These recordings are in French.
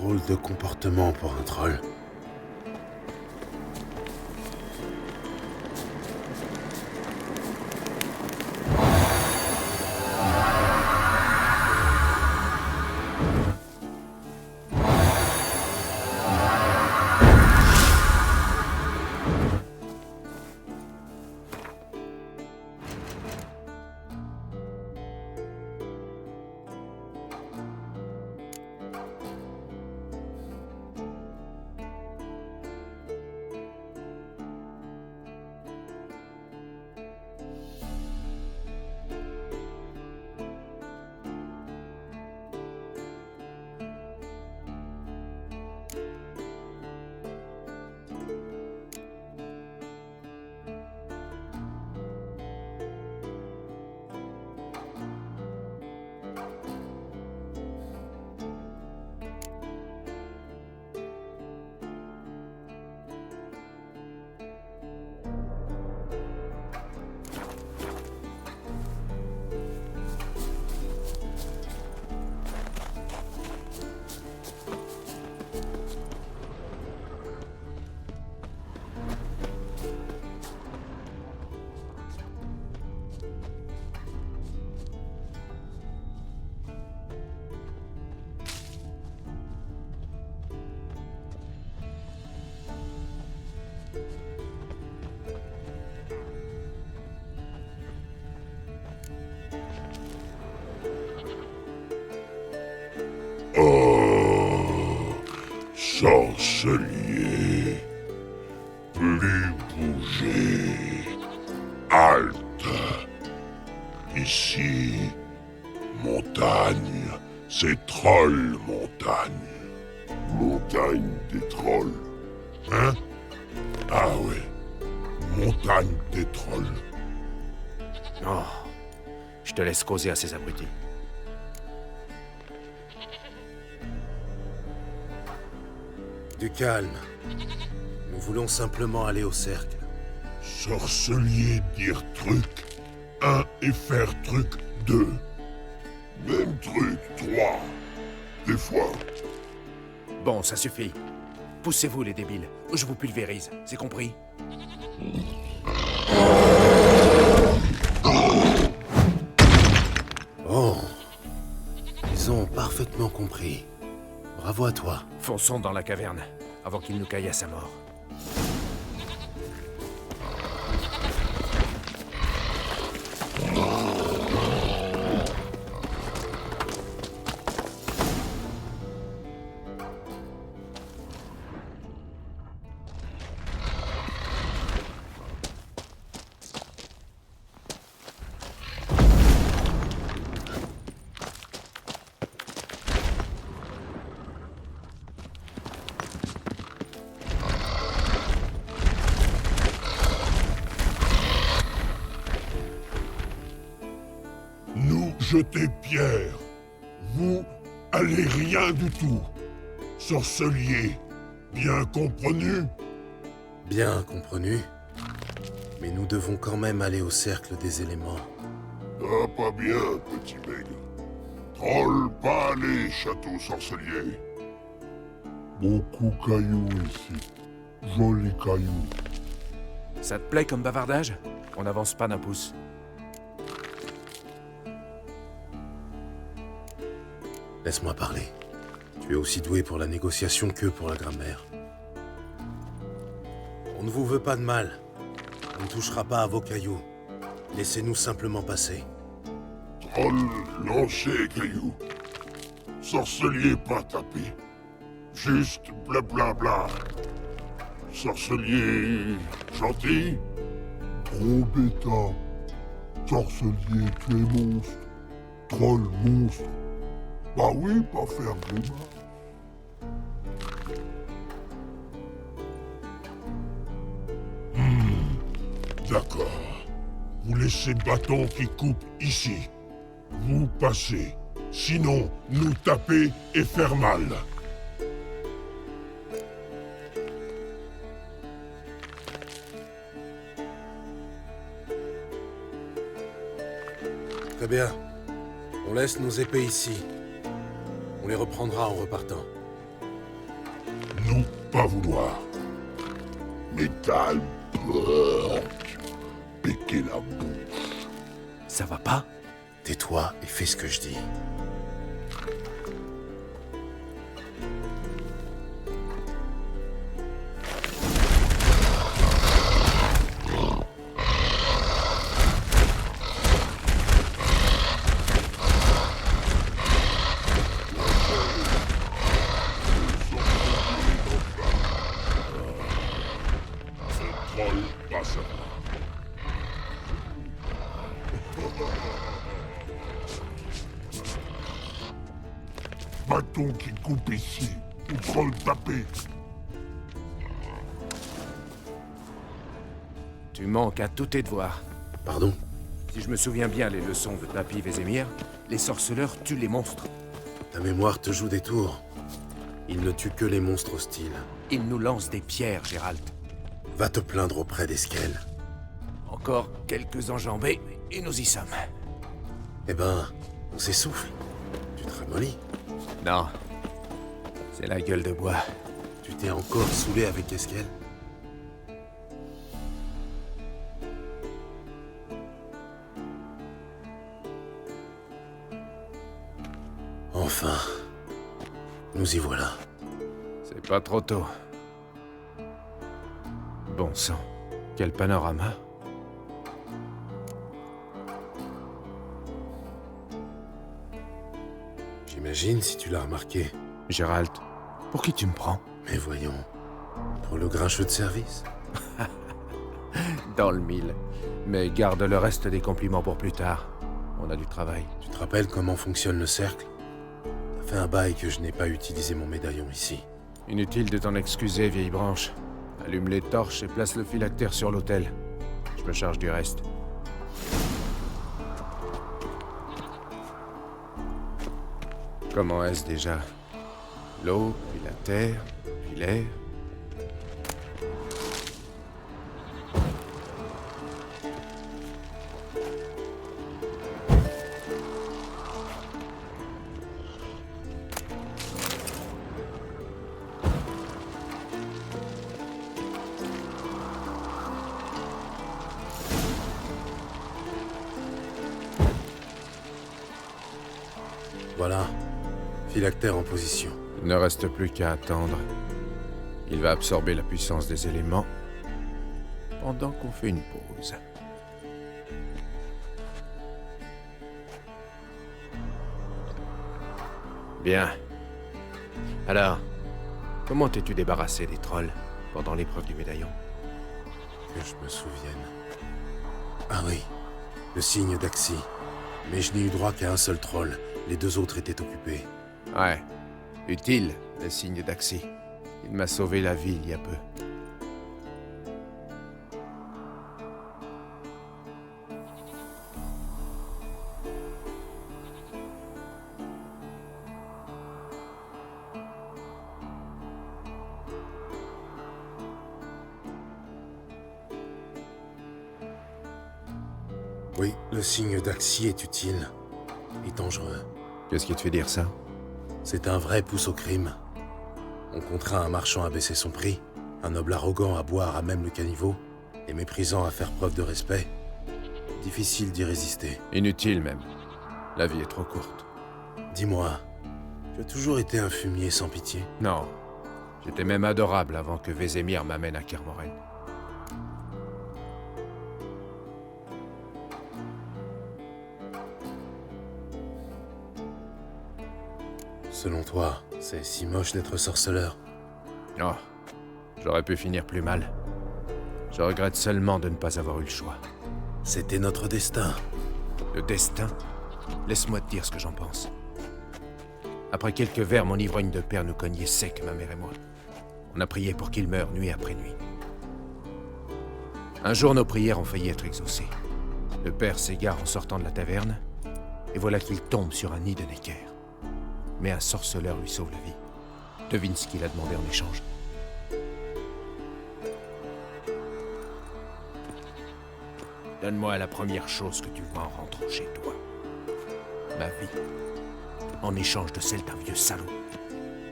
Drôle de comportement pour un troll. Oh, sorcelier, plus bouger, halte. Ici, montagne, c'est Troll Montagne. Montagne des trolls. Hein? Ah ouais, montagne des trolls. Oh, je te laisse causer à ces abrutis. Du calme. Nous voulons simplement aller au cercle. Sorcelier dire truc 1 et faire truc 2. Même truc 3. Des fois. Bon, ça suffit. Poussez-vous, les débiles, ou je vous pulvérise, c'est compris? Oh. Ils ont parfaitement compris. Bravo à toi. Fonçons dans la caverne, avant qu'il nous caillasse à mort. Jetez pierre. Vous allez rien du tout. Sorcelier, bien compris? Bien compris. Mais nous devons quand même aller au cercle des éléments. Ah, pas bien, petit maigre. Troll pas aller, château sorcelier. Beaucoup cailloux ici. Jolis cailloux. Ça te plaît comme bavardage? On n'avance pas d'un pouce. Laisse-moi parler. Tu es aussi doué pour la négociation que pour la grammaire. On ne vous veut pas de mal. On ne touchera pas à vos cailloux. Laissez-nous simplement passer. Troll lancer cailloux. Sorcelier pas tapé. Juste blablabla. Sorcelier gentil. Gros bêta. Sorcelier tu es monstre. Troll monstre. Bah oui, pas faire grimace. D'accord. Vous laissez le bâton qui coupe ici. Vous passez. Sinon, nous taper et faire mal. Très bien. On laisse nos épées ici. On les reprendra en repartant. nous, pas vouloir. Métal, porc, péquer la bouche. Ça va pas? Tais-toi et fais ce que je dis. Troll passe. Bâton qui coupe ici, ou troll tapé. Tu manques à tous tes devoirs. Pardon? Si je me souviens bien les leçons de Papy Vézémir, les sorceleurs tuent les monstres. Ta mémoire te joue des tours. Il ne tue que les monstres hostiles. Ils nous lancent des pierres, Gérald. Va te plaindre auprès d'Esquel. Encore quelques enjambées, et nous y sommes. Eh ben, on s'essouffle. Tu te ramollis. Non. C'est la gueule de bois. Tu t'es encore saoulé avec Esquel? Enfin, nous y voilà. C'est pas trop tôt. Bon sang, quel panorama. J'imagine si tu l'as remarqué. Gérald, pour qui tu me prends? Mais voyons, pour le grincheux de service. Dans le mille. Mais garde le reste des compliments pour plus tard. On a du travail. Tu te rappelles comment fonctionne le cercle? Ça fait un bail que je n'ai pas utilisé mon médaillon ici. Inutile de t'en excuser, vieille branche. Allume les torches et place le phylactère sur l'autel. Je me charge du reste. Comment est-ce déjà? L'eau, puis la terre, puis l'air. Voilà, phylactère en position. Il ne reste plus qu'à attendre. Il va absorber la puissance des éléments pendant qu'on fait une pause. Bien. Alors, comment t'es-tu débarrassé des trolls pendant l'épreuve du médaillon? Que je me souvienne. Ah oui, le signe d'Axi. Mais je n'ai eu droit qu'à un seul troll. Les deux autres étaient occupés. Ouais. Utile, le signe d'Axi. Il m'a sauvé la vie il y a peu. Oui, le signe d'Axi est utile. Et dangereux. Qu'est-ce qui te fait dire ça? C'est un vrai pouce au crime. On contraint un marchand à baisser son prix, un noble arrogant à boire à même le caniveau, et méprisant à faire preuve de respect. Difficile d'y résister. Inutile même. La vie est trop courte. Dis-moi, tu as toujours été un fumier sans pitié? Non. J'étais même adorable avant que Vézémir m'amène à Kermoren. Selon toi, c'est si moche d'être sorceleur? Oh, j'aurais pu finir plus mal. Je regrette seulement de ne pas avoir eu le choix. C'était notre destin. Le destin? Laisse-moi te dire ce que j'en pense. Après quelques verres, mon ivrogne de père nous cognait sec, ma mère et moi. On a prié pour qu'il meure nuit après nuit. Un jour, nos prières ont failli être exaucées. Le père s'égare en sortant de la taverne, et voilà qu'il tombe sur un nid de Necker. Mais un sorceleur lui sauve la vie. Devine ce qu'il a demandé en échange. Donne-moi la première chose que tu vois en rentrant chez toi. Ma vie. En échange de celle d'un vieux salaud.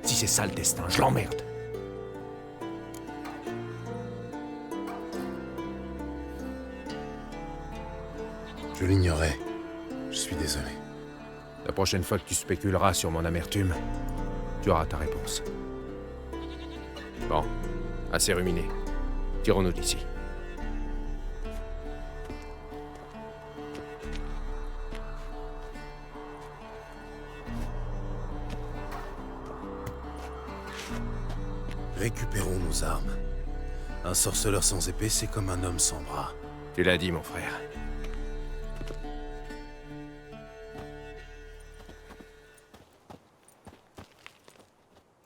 Si c'est ça le destin, je l'emmerde. Je l'ignorais. Je suis désolé. La prochaine fois que tu spéculeras sur mon amertume, tu auras ta réponse. Bon, assez ruminé. Tirons-nous d'ici. Récupérons nos armes. Un sorceleur sans épée, c'est comme un homme sans bras. Tu l'as dit, mon frère.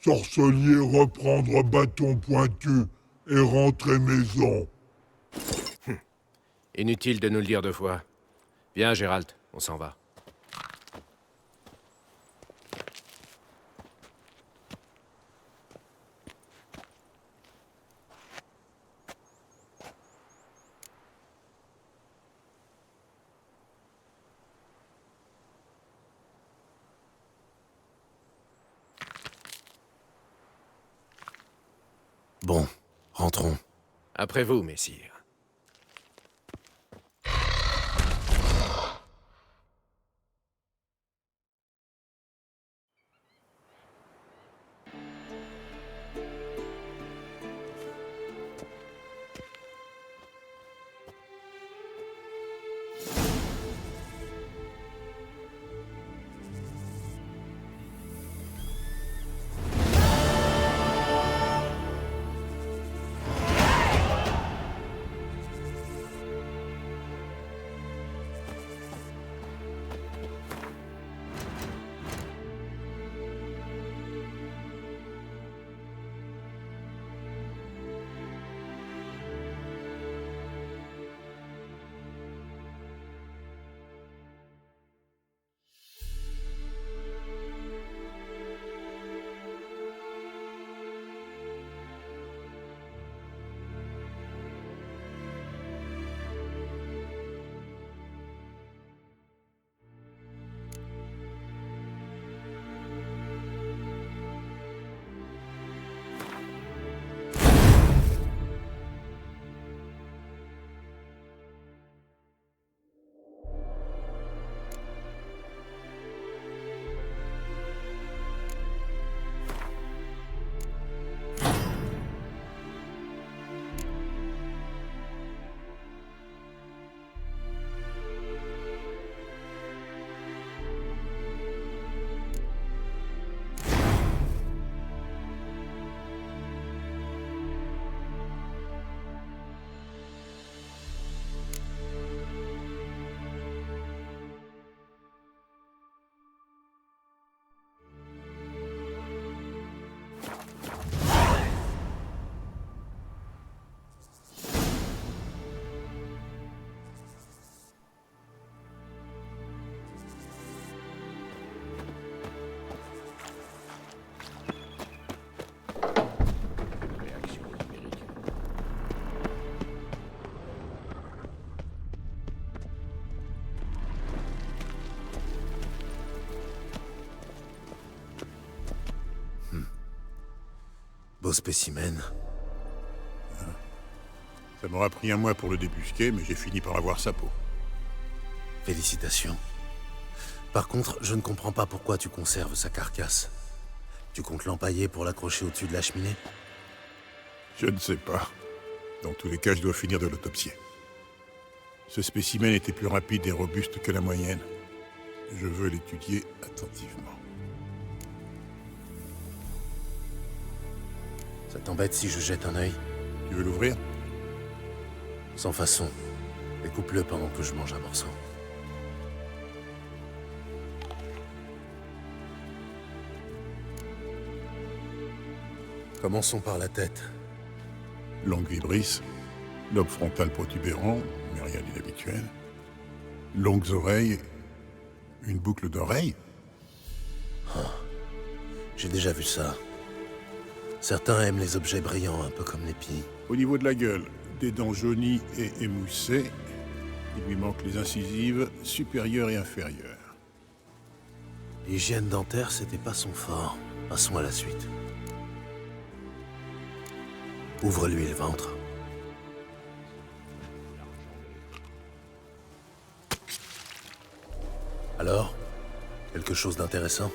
Sorcelier, reprendre bâton pointu et rentrer maison. Inutile de nous le dire 2 fois. Viens, Gérald, on s'en va. Bon, rentrons. Après vous, messire. Beau spécimen. Ça m'aura pris 1 mois pour le débusquer, mais j'ai fini par avoir sa peau. Félicitations. Par contre, je ne comprends pas pourquoi tu conserves sa carcasse. Tu comptes l'empailler pour l'accrocher au-dessus de la cheminée? Je ne sais pas. Dans tous les cas, je dois finir de l'autopsier. Ce spécimen était plus rapide et robuste que la moyenne. Je veux l'étudier attentivement. Ça t'embête si je jette un œil? Tu veux l'ouvrir? Sans façon. Découpe-le pendant que je mange un morceau. Commençons par la tête. Longue vibris, lobe frontal protubérant, mais rien d'inhabituel. Longues oreilles, une boucle d'oreille. J'ai déjà vu ça. Certains aiment les objets brillants, un peu comme les pies. Au niveau de la gueule, des dents jaunies et émoussées. Il lui manque les incisives supérieures et inférieures. L'hygiène dentaire, c'était pas son fort. Passons à la suite. Ouvre-lui le ventre. Alors? Quelque chose d'intéressant?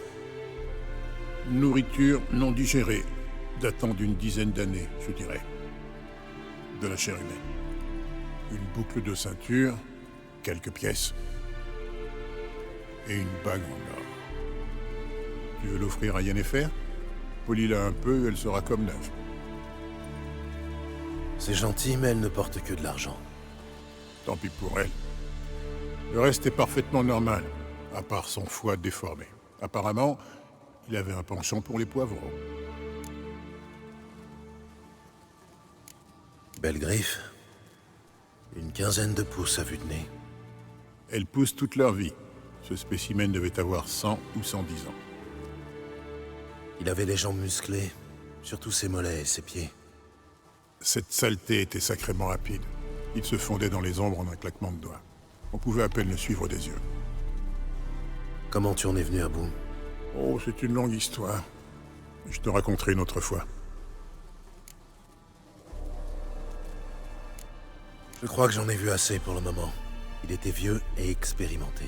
Nourriture non digérée, datant d'une dizaine d'années, je dirais. De la chair humaine. Une boucle de ceinture, quelques pièces. Et une bague en or. Tu veux l'offrir à Yennefer? Polis-la un peu, elle sera comme neuve. C'est gentil, mais elle ne porte que de l'argent. Tant pis pour elle. Le reste est parfaitement normal, à part son foie déformé. Apparemment, il avait un penchant pour les poivrons. Belle griffe. Une quinzaine de pouces à vue de nez. Elles poussent toute leur vie. Ce spécimen devait avoir 100 ou 110 ans. Il avait les jambes musclées, surtout ses mollets et ses pieds. Cette saleté était sacrément rapide. Il se fondait dans les ombres en un claquement de doigts. On pouvait à peine le suivre des yeux. Comment tu en es venu à bout? Oh, c'est une longue histoire. Je te raconterai une autre fois. Je crois que j'en ai vu assez pour le moment. Il était vieux et expérimenté.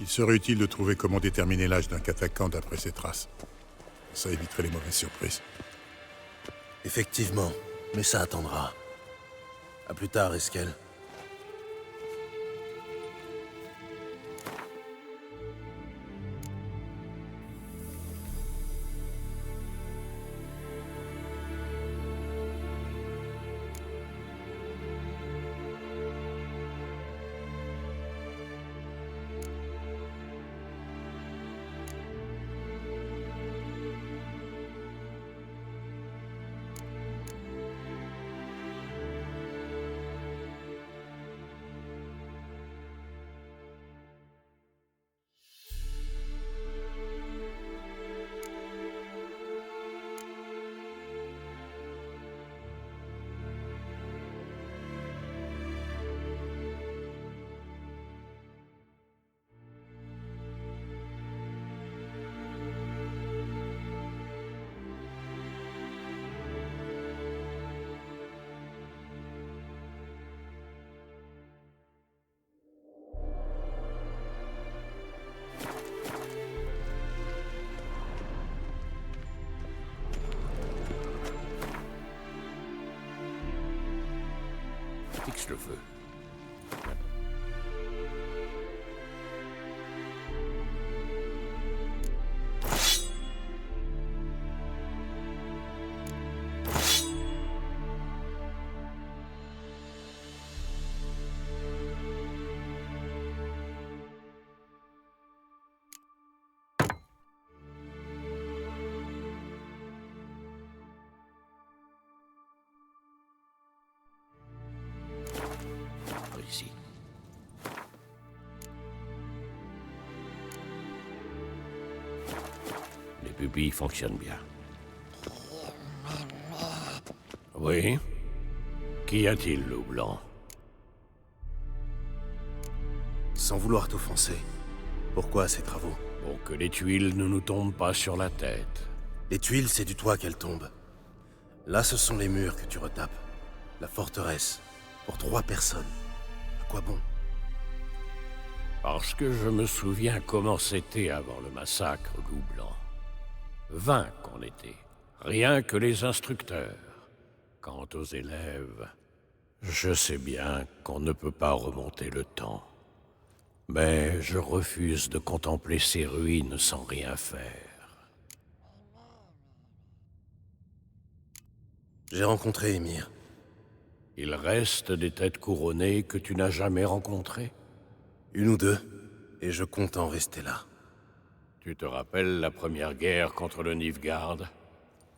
Il serait utile de trouver comment déterminer l'âge d'un Katakan d'après ses traces. Ça éviterait les mauvaises surprises. Effectivement, mais ça attendra. À plus tard, Eskel. Fixe le feu. Ici. Les pupilles fonctionnent bien. Oui? Qu'y a-t-il, loup blanc? Sans vouloir t'offenser, pourquoi ces travaux? Pour que les tuiles ne nous tombent pas sur la tête. Les tuiles, c'est du toit qu'elles tombent. Là, ce sont les murs que tu retapes. La forteresse. Pour 3 personnes. À quoi bon? Parce que je me souviens comment c'était avant le massacre, loup blanc. 20 qu'on était. Rien que les instructeurs. Quant aux élèves, je sais bien qu'on ne peut pas remonter le temps. Mais je refuse de contempler ces ruines sans rien faire. J'ai rencontré Émir. Il reste des têtes couronnées que tu n'as jamais rencontrées? 1 ou 2, et je compte en rester là. Tu te rappelles la première guerre contre le Nilfgaard?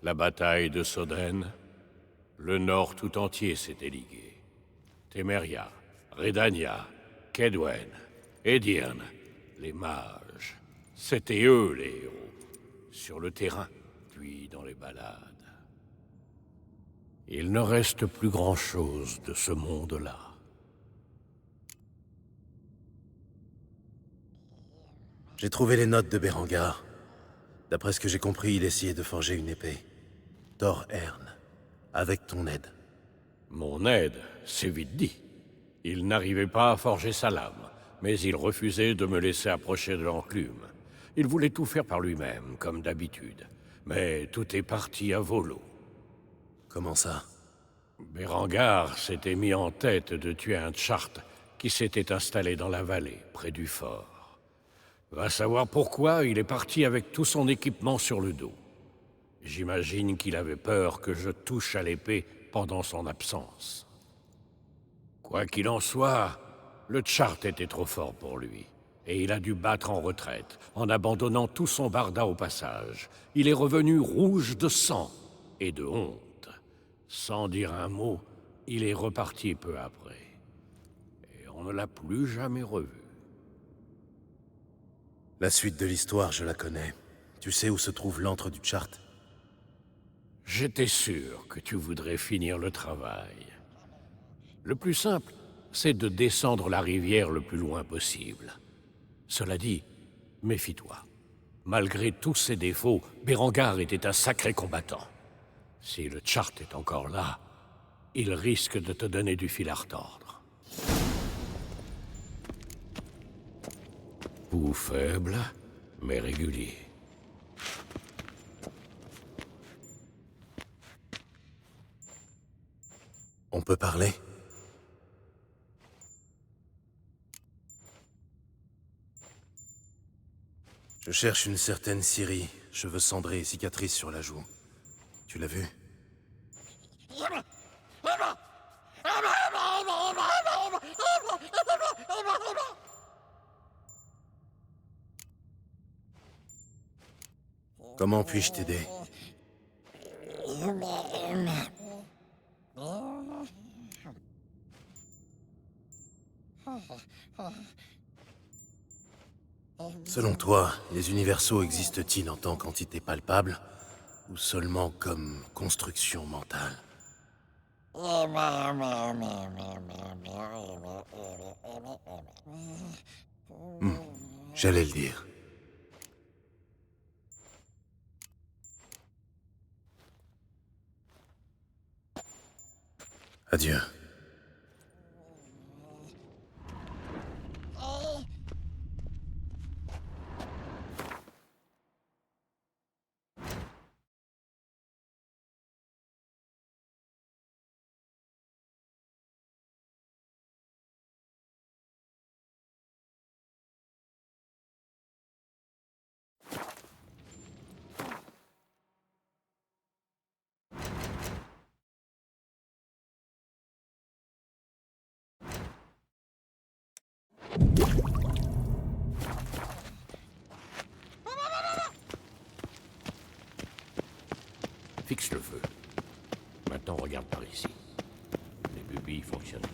La bataille de Soden? Le Nord tout entier s'était ligué. Téméria, Redania, Kaedwen, Edirn, les mages. C'étaient eux les héros. Sur le terrain, puis dans les ballades. Il ne reste plus grand-chose de ce monde-là. J'ai trouvé les notes de Berengar. D'après ce que j'ai compris, il essayait de forger une épée. Thor Ern. Avec ton aide. Mon aide, c'est vite dit. Il n'arrivait pas à forger sa lame. mais il refusait de me laisser approcher de l'enclume. Il voulait tout faire par lui-même, comme d'habitude. Mais tout est parti à volo. Comment ça? Berengar s'était mis en tête de tuer un Tchart qui s'était installé dans la vallée, près du fort. Va savoir pourquoi, il est parti avec tout son équipement sur le dos. J'imagine qu'il avait peur que je touche à l'épée pendant son absence. Quoi qu'il en soit, le Tchart était trop fort pour lui, et il a dû battre en retraite, en abandonnant tout son barda au passage. Il est revenu rouge de sang et de honte. Sans dire un mot, il est reparti peu après. Et on ne l'a plus jamais revu. La suite de l'histoire, je la connais. Tu sais où se trouve l'antre du Tchart? J'étais sûr que tu voudrais finir le travail. Le plus simple, c'est de descendre la rivière le plus loin possible. Cela dit, méfie-toi. Malgré tous ses défauts, Berengar était un sacré combattant. Si le Tchart est encore là, il risque de te donner du fil à retordre. Coup faible, mais régulier. On peut parler? Je cherche une certaine Ciri, cheveux cendrés et cicatrices sur la joue. Tu l'as vue? Comment puis-je t'aider? Selon toi, les universaux existent-ils en tant qu'entité palpable, ou seulement comme construction mentale? J'allais le dire. Adieu. Fixe le feu. Maintenant, regarde par ici. Les pupilles fonctionnent bien.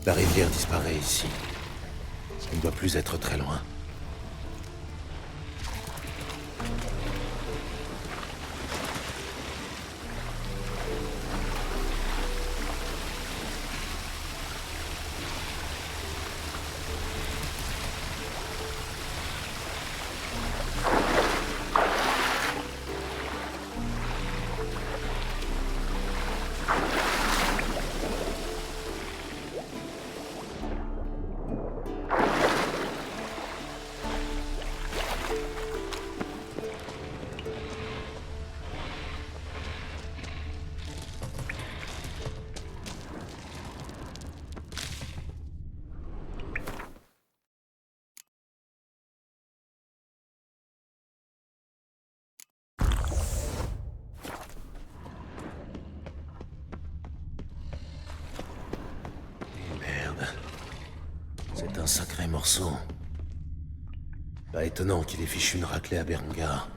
La rivière disparaît ici. Elle ne doit plus être très loin. C'est un sacré morceau. Pas étonnant qu'il ait fichu une raclée à Berengar.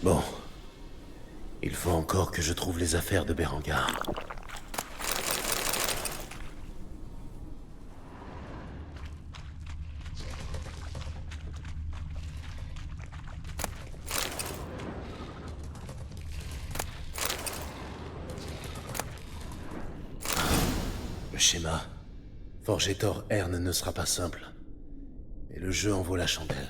Bon. Il faut encore que je trouve les affaires de Berengar. Le schéma. Forgetor Herne ne sera pas simple. Mais le jeu en vaut la chandelle.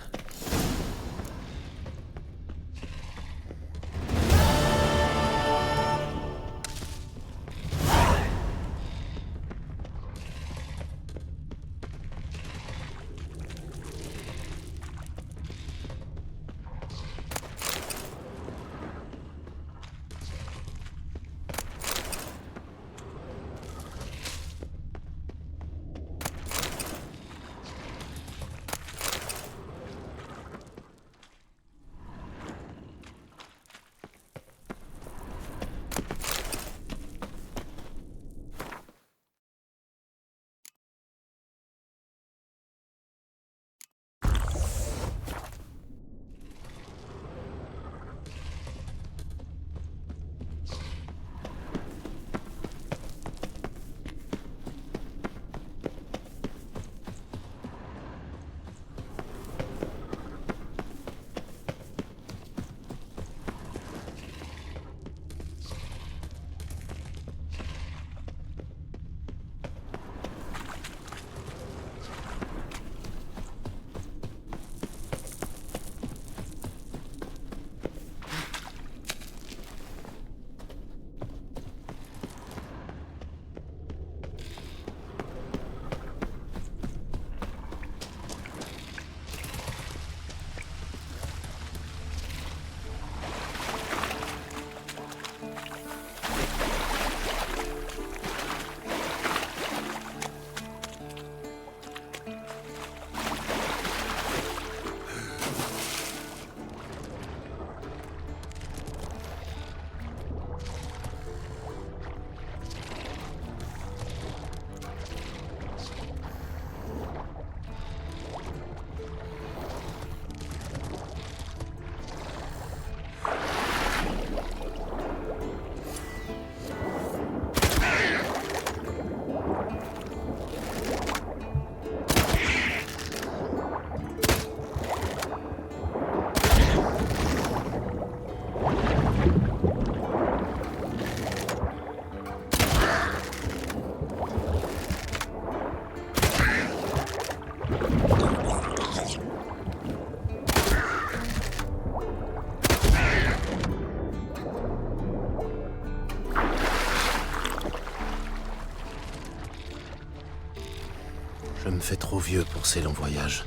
Je me fais trop vieux pour ces longs voyages.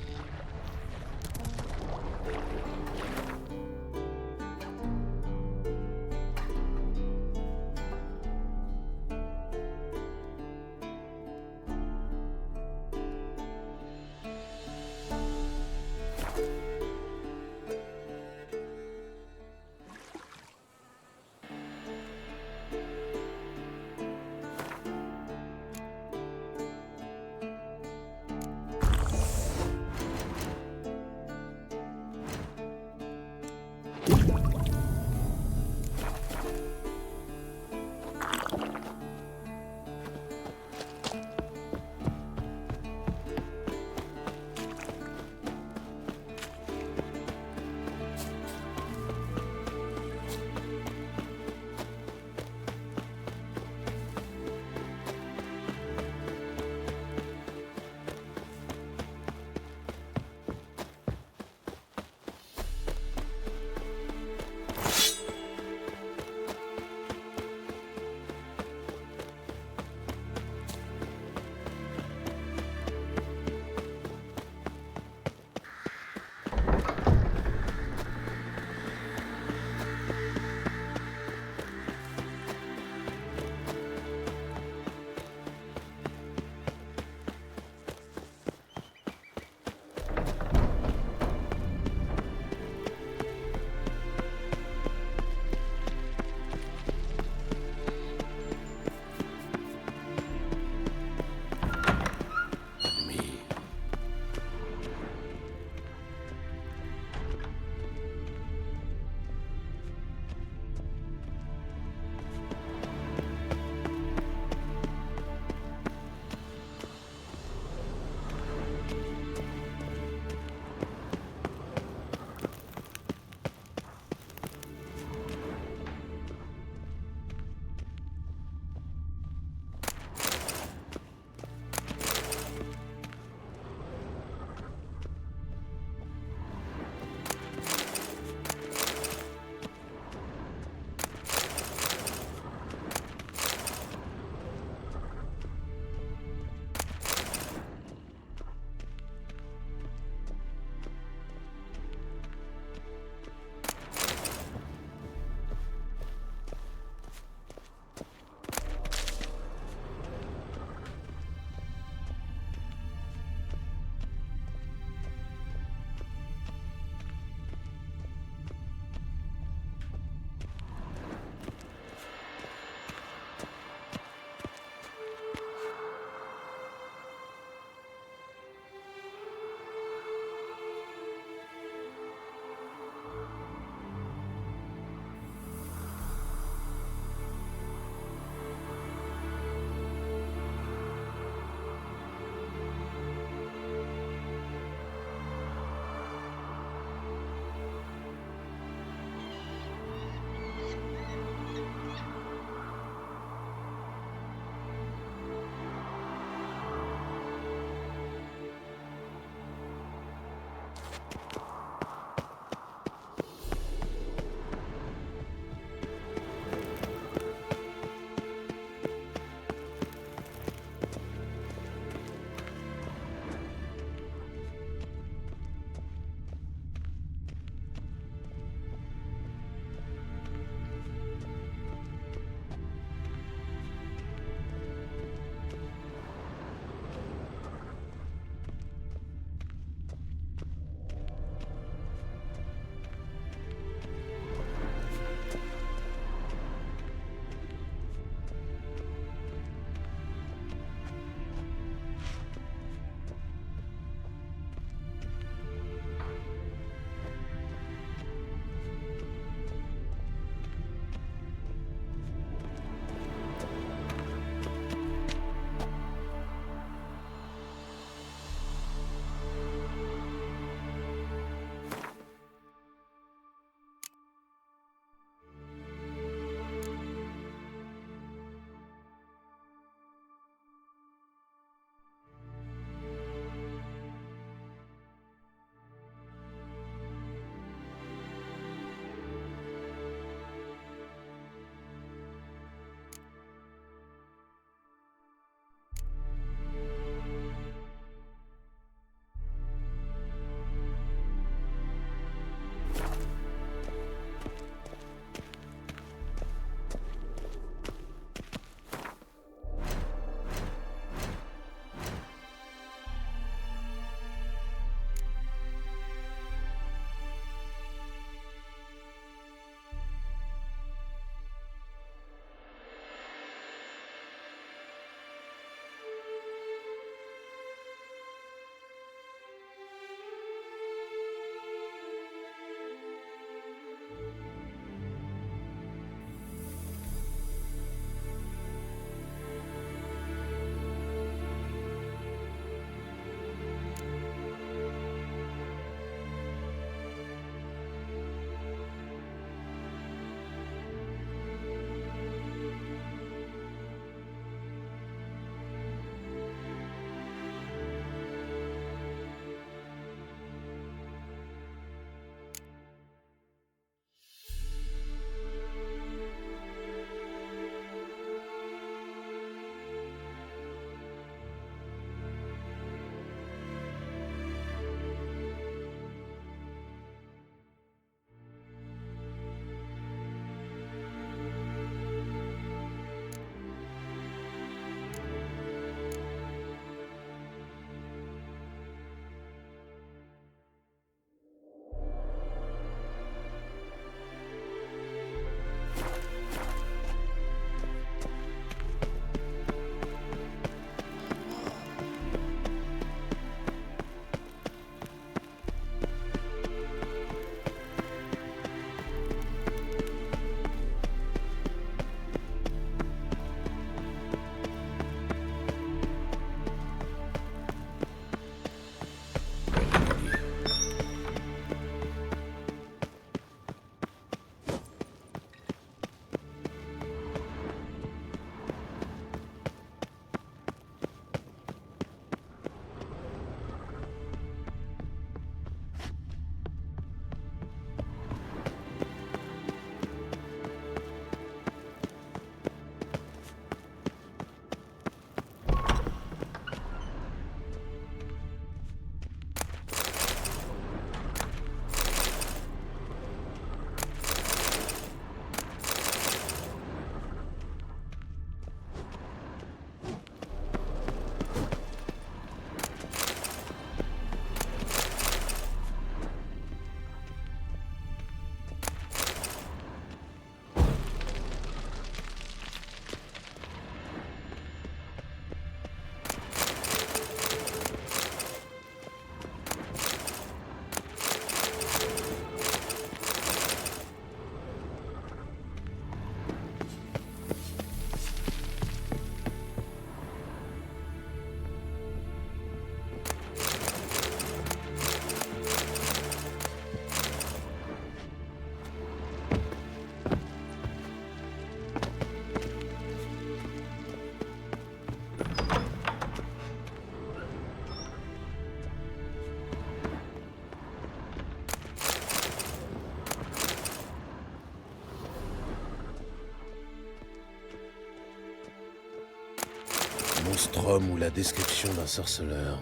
Monstrum ou la description d'un sorceleur.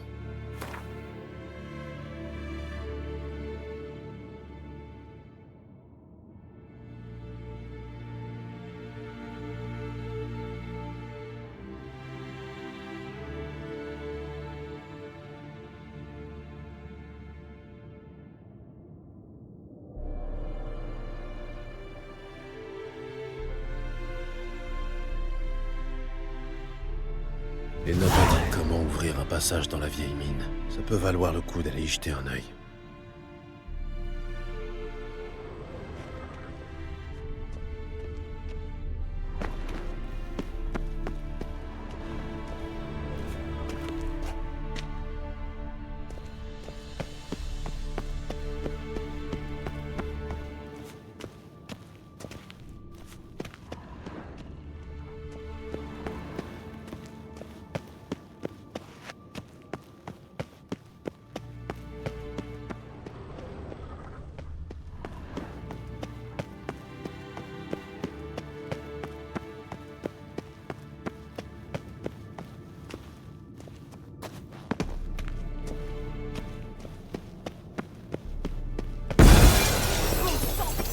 Les notes indiquent comment ouvrir un passage dans la vieille mine. Ça peut valoir le coup d'aller y jeter un œil.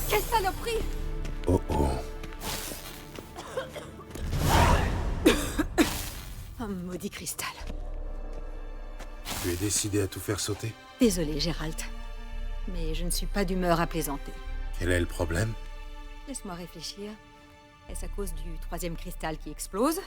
Quelle saloperie! Oh oh. Un maudit cristal. Tu es décidé à tout faire sauter? Désolé, Gérald. Mais je ne suis pas d'humeur à plaisanter. Quel est le problème? Laisse-moi réfléchir. Est-ce à cause du 3e cristal qui explose?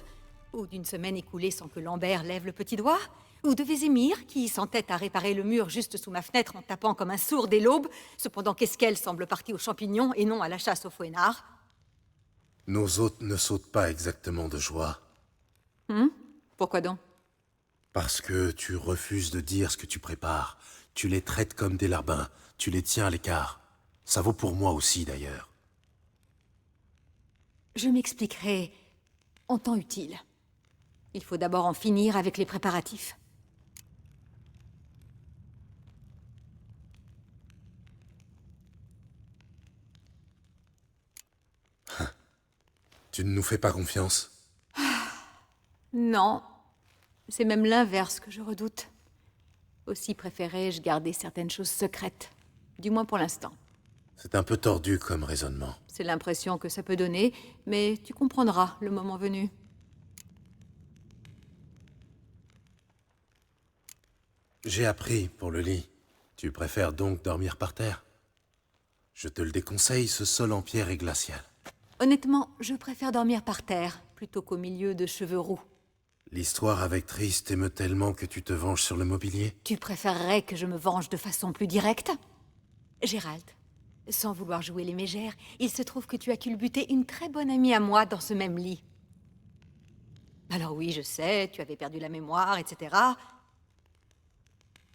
Ou d'une semaine écoulée sans que Lambert lève le petit doigt? Ou de Vézémir, qui s'entête à réparer le mur juste sous ma fenêtre en tapant comme un sourd dès l'aube, cependant qu'Esquel semble parti aux champignons et non à la chasse au fouénard? Nos hôtes ne sautent pas exactement de joie. Pourquoi donc? Parce que tu refuses de dire ce que tu prépares. Tu les traites comme des larbins. Tu les tiens à l'écart. Ça vaut pour moi aussi, d'ailleurs. Je m'expliquerai en temps utile. Il faut d'abord en finir avec les préparatifs. Tu ne nous fais pas confiance? Non, c'est même l'inverse que je redoute. Aussi préférais-je garder certaines choses secrètes, du moins pour l'instant. C'est un peu tordu comme raisonnement. C'est l'impression que ça peut donner, mais tu comprendras le moment venu. J'ai appris pour le lit. Tu préfères donc dormir par terre? Je te le déconseille, ce sol en pierre est glacial. Honnêtement, je préfère dormir par terre, plutôt qu'au milieu de cheveux roux. L'histoire avec Triss t'émeut tellement que tu te venges sur le mobilier? Tu préférerais que je me venge de façon plus directe? Gérald, sans vouloir jouer les mégères, il se trouve que tu as culbuté une très bonne amie à moi dans ce même lit. Alors oui, je sais, tu avais perdu la mémoire, etc.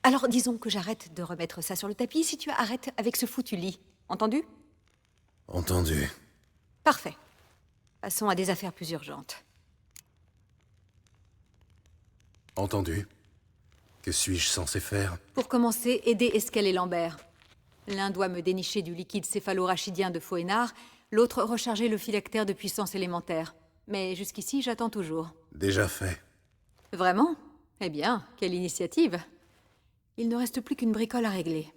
Alors disons que j'arrête de remettre ça sur le tapis si tu arrêtes avec ce foutu lit. Entendu? Entendu. Parfait. Passons à des affaires plus urgentes. Entendu. Que suis-je censé faire? Pour commencer, aider Esquel et Lambert. L'un doit me dénicher du liquide céphalorachidien de Fouénard, l'autre recharger le phylactère de puissance élémentaire. Mais jusqu'ici, j'attends toujours. Déjà fait. Vraiment? Eh bien, quelle initiative! Il ne reste plus qu'une bricole à régler.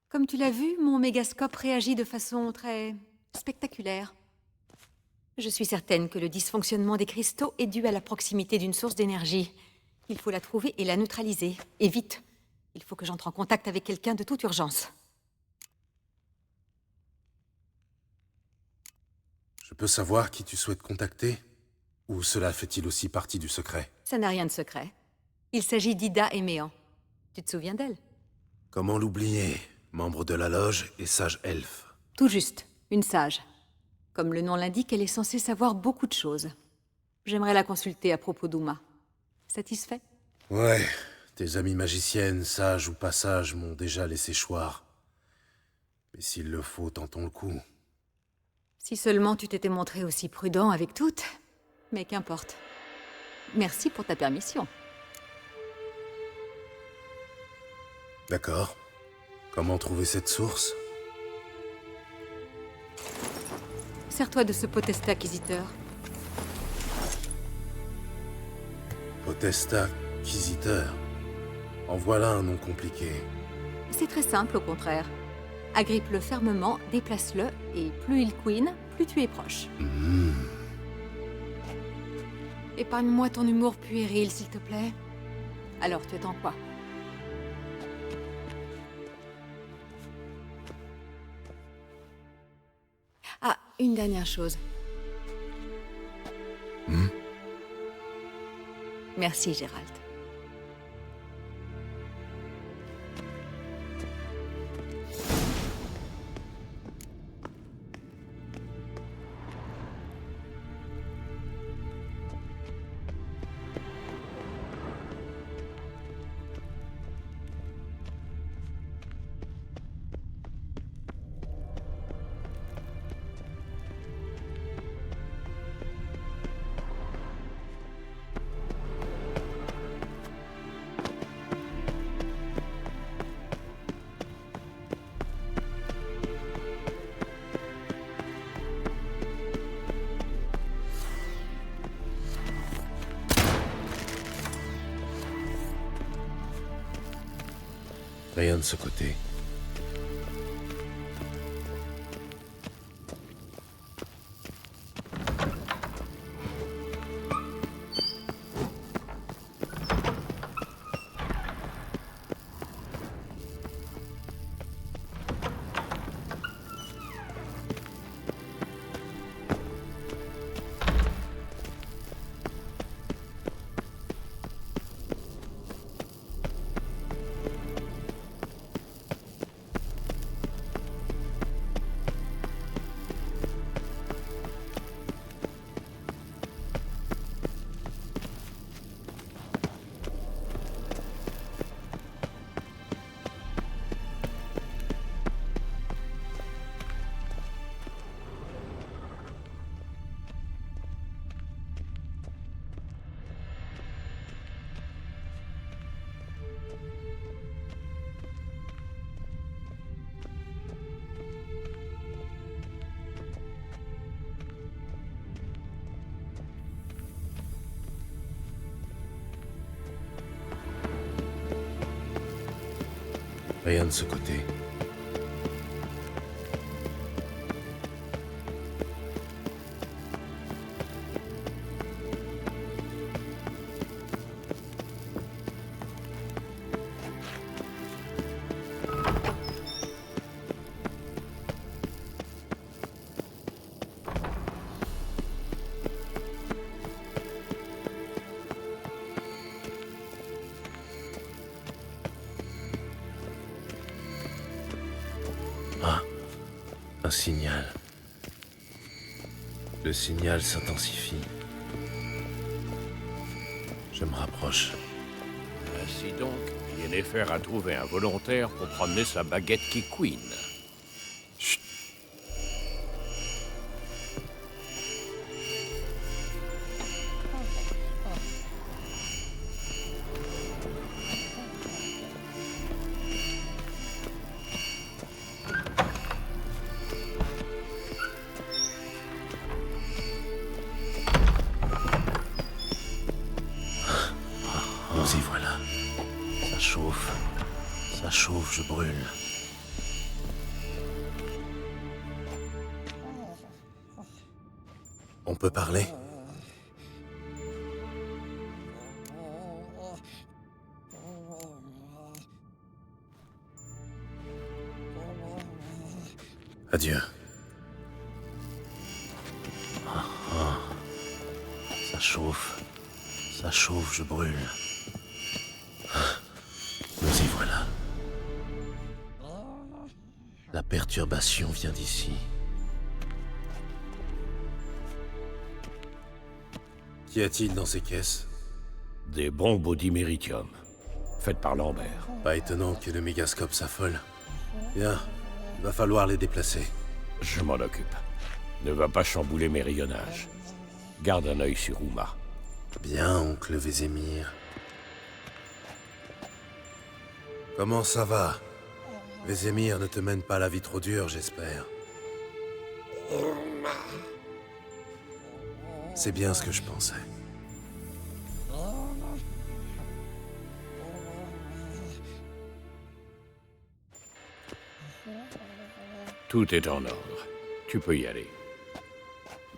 Comme tu l'as vu, mon mégascope réagit de façon très spectaculaire. Je suis certaine que le dysfonctionnement des cristaux est dû à la proximité d'une source d'énergie. Il faut la trouver et la neutraliser. Et vite. Il faut que j'entre en contact avec quelqu'un de toute urgence. Je peux savoir qui tu souhaites contacter? Ou cela fait-il aussi partie du secret? Ça n'a rien de secret. Il s'agit d'Ida Eméan. Tu te souviens d'elle? Comment l'oublier? Membre de la loge et sage elfe. Tout juste, une sage. Comme le nom l'indique, elle est censée savoir beaucoup de choses. J'aimerais la consulter à propos d'Uma. Satisfait? Ouais, tes amies magiciennes, sages ou pas sages, m'ont déjà laissé choir. Mais s'il le faut, tentons le coup. Si seulement tu t'étais montré aussi prudent avec toutes. Mais qu'importe. Merci pour ta permission. D'accord. Comment trouver cette source? Sers-toi de ce potestat acquisiteur. Potesta Quisiteur. En voilà un nom compliqué. C'est très simple, au contraire. Agrippe-le fermement, déplace-le, et plus il couine, plus tu es proche. Épargne-moi ton humour puéril, s'il te plaît. Alors, tu attends quoi? Ah, une dernière chose. Merci, Gérald. Rien de ce côté. Rien de ce côté. Un signal. Le signal s'intensifie. Je me rapproche. Ainsi donc, Yennefer a trouvé un volontaire pour promener sa baguette qui couine. Chut. Nous y voilà. Ça chauffe. Ça chauffe, je brûle. On peut parler? Adieu. Ça chauffe. Ça chauffe, je brûle. Nous y voilà. La perturbation vient d'ici. Qu'y a-t-il dans ces caisses? Des bombes au diméritium, faites par Lambert. Pas étonnant que le mégascope s'affole. Bien, il va falloir les déplacer. Je m'en occupe. Ne va pas chambouler mes rayonnages. Garde un œil sur Uma. Bien, oncle Vézémir. Comment ça va? Vézémir ne te mène pas la vie trop dure, j'espère. C'est bien ce que je pensais. Tout est en ordre. Tu peux y aller.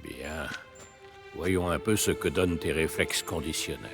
Bien. Voyons un peu ce que donnent tes réflexes conditionnels.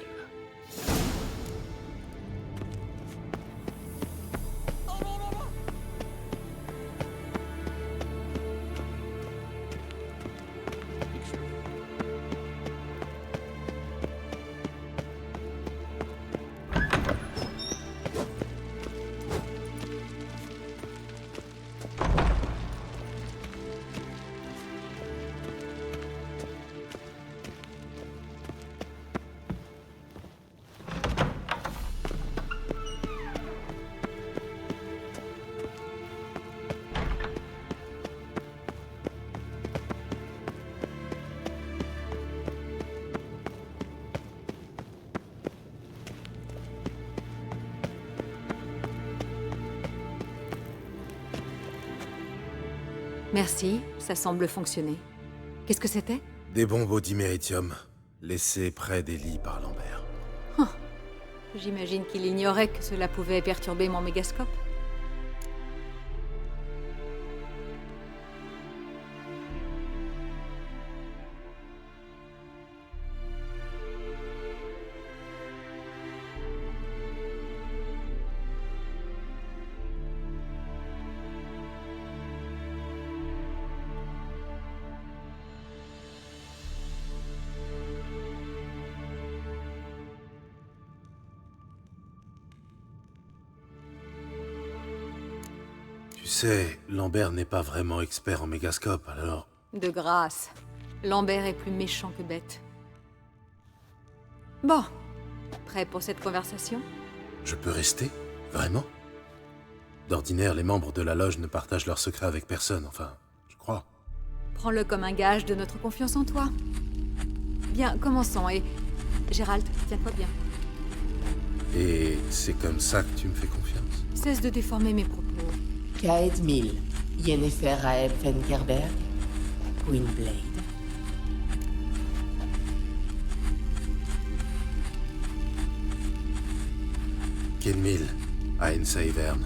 Merci, ça semble fonctionner. Qu'est-ce que c'était? Des bombes au diméritium, laissées près des lits par Lambert. J'imagine qu'il ignorait que cela pouvait perturber mon mégascope. Tu sais, Lambert n'est pas vraiment expert en mégascope, alors... De grâce. Lambert est plus méchant que bête. Bon. Prêt pour cette conversation? Je peux rester? Vraiment? D'ordinaire, les membres de la loge ne partagent leurs secrets avec personne, enfin, je crois. Prends-le comme un gage de notre confiance en toi. Bien, commençons, et... Gérald, tiens-toi bien. Et c'est comme ça que tu me fais confiance? Cesse de déformer mes propos. Kaed Mil, Yennefer Aeb Vengerberg, Gwynblade. Kenmil, à Ensaivern.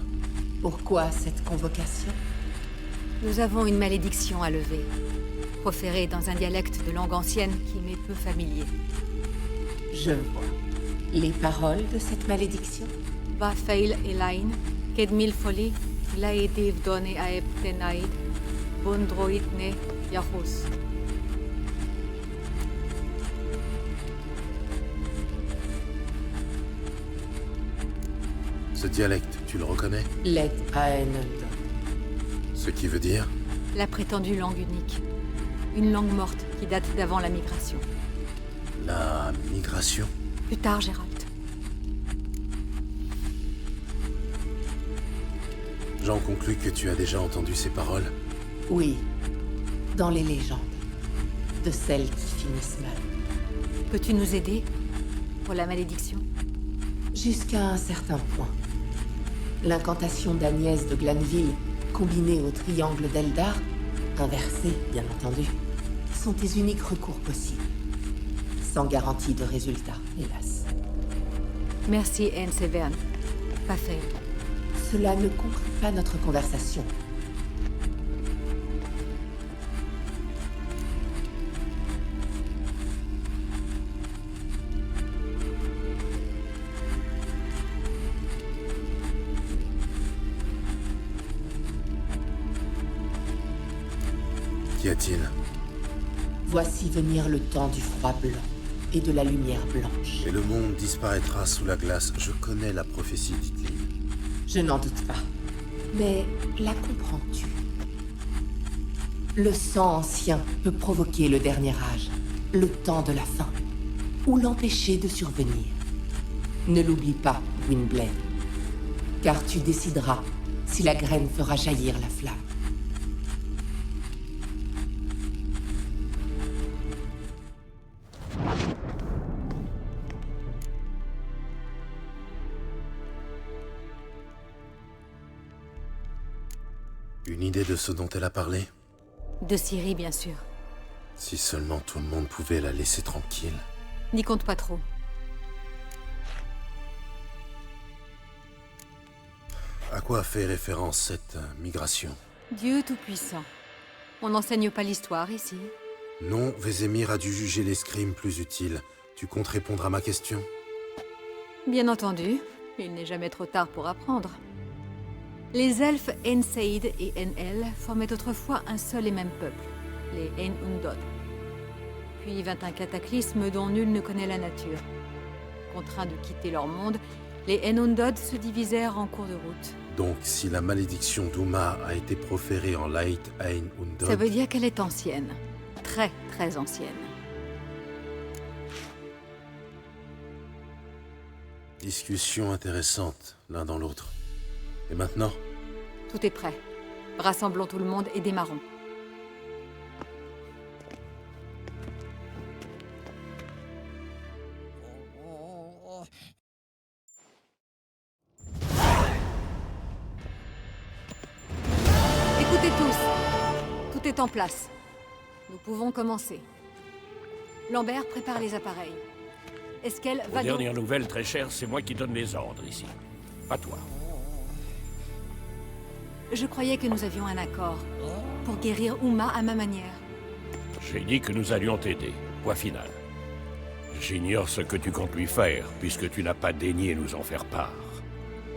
Pourquoi cette convocation? Nous avons une malédiction à lever, proférée dans un dialecte de langue ancienne qui m'est peu familier. Je vois. Les paroles de cette malédiction? Va fail Elain, Kedmil Foli, Laediv Done Aeb Tenaid, Bondroitne Yahus. Ce dialecte, tu le reconnais? Let Aenondon. Ce qui veut dire? La prétendue langue unique. Une langue morte qui date d'avant la migration. La migration? Plus tard, Gérald. J'en conclus que tu as déjà entendu ces paroles. Oui, dans les légendes. De celles qui finissent mal. Peux-tu nous aider pour la malédiction? Jusqu'à un certain point. L'incantation d'Agnès de Glanville, combinée au triangle d'Eldar, inversée, bien entendu, sont tes uniques recours possibles. Sans garantie de résultat, hélas. Merci, Ensevern. Pas fail. Cela ne conclut pas notre conversation. Qu'y a-t-il? Voici venir le temps du froid blanc et de la lumière blanche. Et le monde disparaîtra sous la glace. Je connais la prophétie d'Itlin. Je n'en doute pas. Mais la comprends-tu? Le sang ancien peut provoquer le dernier âge, le temps de la fin, ou l'empêcher de survenir. Ne l'oublie pas, Gwynblade, car tu décideras si la graine fera jaillir la flamme. Une idée de ce dont elle a parlé? De Ciri, bien sûr. Si seulement tout le monde pouvait la laisser tranquille. N'y compte pas trop. À quoi fait référence cette migration? Dieu Tout-Puissant. On n'enseigne pas l'histoire ici. Non, Vézémir a dû juger l'escrime plus utile. Tu comptes répondre à ma question? Bien entendu, il n'est jamais trop tard pour apprendre. Les elfes Aenseid et Enel formaient autrefois un seul et même peuple, les Aen-Undod. Puis vint un cataclysme dont nul ne connaît la nature. Contraints de quitter leur monde, les Aen-Undod se divisèrent en cours de route. Donc, si la malédiction d'Uma a été proférée en Light Aen-Undod... Ça veut dire qu'elle est ancienne. Très, très ancienne. Discussion intéressante, l'un dans l'autre. Et maintenant? Tout est prêt. Rassemblons tout le monde et démarrons. Écoutez tous. Tout est en place. Nous pouvons commencer. Lambert prépare les appareils. Esquel va... Aux dernières nouvelles, très cher, c'est moi qui donne les ordres ici. Pas toi. Je croyais que nous avions un accord. Pour guérir Uma à ma manière. J'ai dit que nous allions t'aider. Point final. J'ignore ce que tu comptes lui faire, puisque tu n'as pas daigné nous en faire part.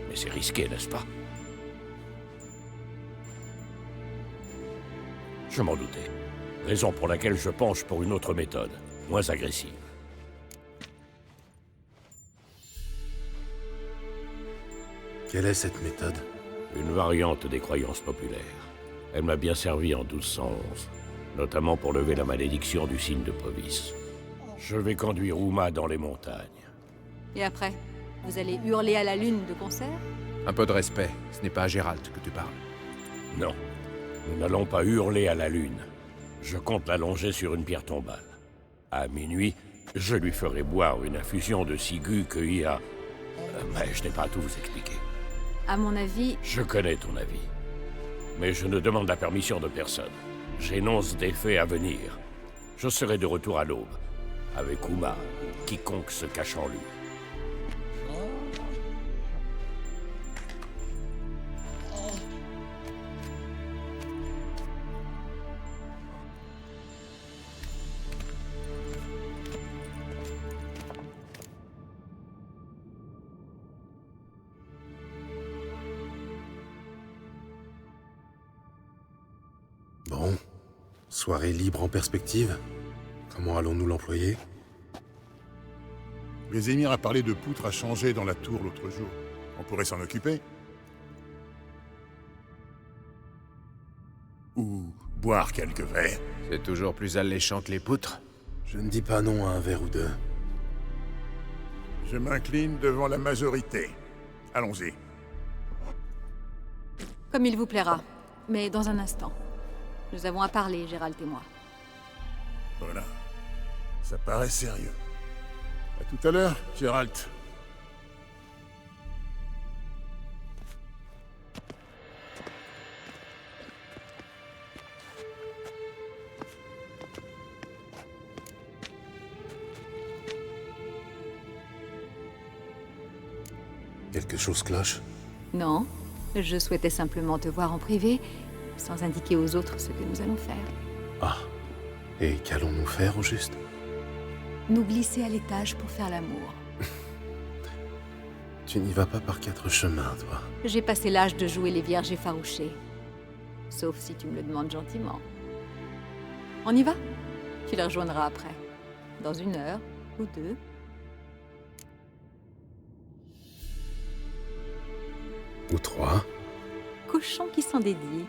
Mais c'est risqué, n'est-ce pas? Je m'en doutais. Raison pour laquelle je penche pour une autre méthode, moins agressive. Quelle est cette méthode? Une variante des croyances populaires. Elle m'a bien servi en 1211, notamment pour lever la malédiction du signe de Povis. Je vais conduire Uma dans les montagnes. Et après, vous allez hurler à la lune de concert? Un peu de respect, ce n'est pas à Gérald que tu parles. Non, nous n'allons pas hurler à la lune. Je compte l'allonger sur une pierre tombale. À minuit, je lui ferai boire une infusion de ciguë cueillie à... Mais je n'ai pas à tout vous expliquer. À mon avis... Je connais ton avis. Mais je ne demande la permission de personne. J'énonce des faits à venir. Je serai de retour à l'aube, avec Uma, quiconque se cache en lui. Bon. Soirée libre en perspective. Comment allons-nous l'employer? Vézémir a parlé de poutres à changer dans la tour l'autre jour. On pourrait s'en occuper. Ou boire quelques verres. C'est toujours plus alléchant que les poutres. Je ne dis pas non à un verre ou deux. Je m'incline devant la majorité. Allons-y. Comme il vous plaira. Mais dans un instant. Nous avons à parler, Gérald et moi. Voilà. Ça paraît sérieux. À tout à l'heure, Gérald. Quelque chose cloche? Non, je souhaitais simplement te voir en privé, sans indiquer aux autres ce que nous allons faire. Ah. Et qu'allons-nous faire au juste? Nous glisser à l'étage pour faire l'amour. Tu n'y vas pas par quatre chemins, toi. J'ai passé l'âge de jouer les vierges effarouchées. Sauf si tu me le demandes gentiment. On y va? Tu les rejoindras après. Dans 1 heure ou 2. Ou 3. Cochon qui s'en dédie.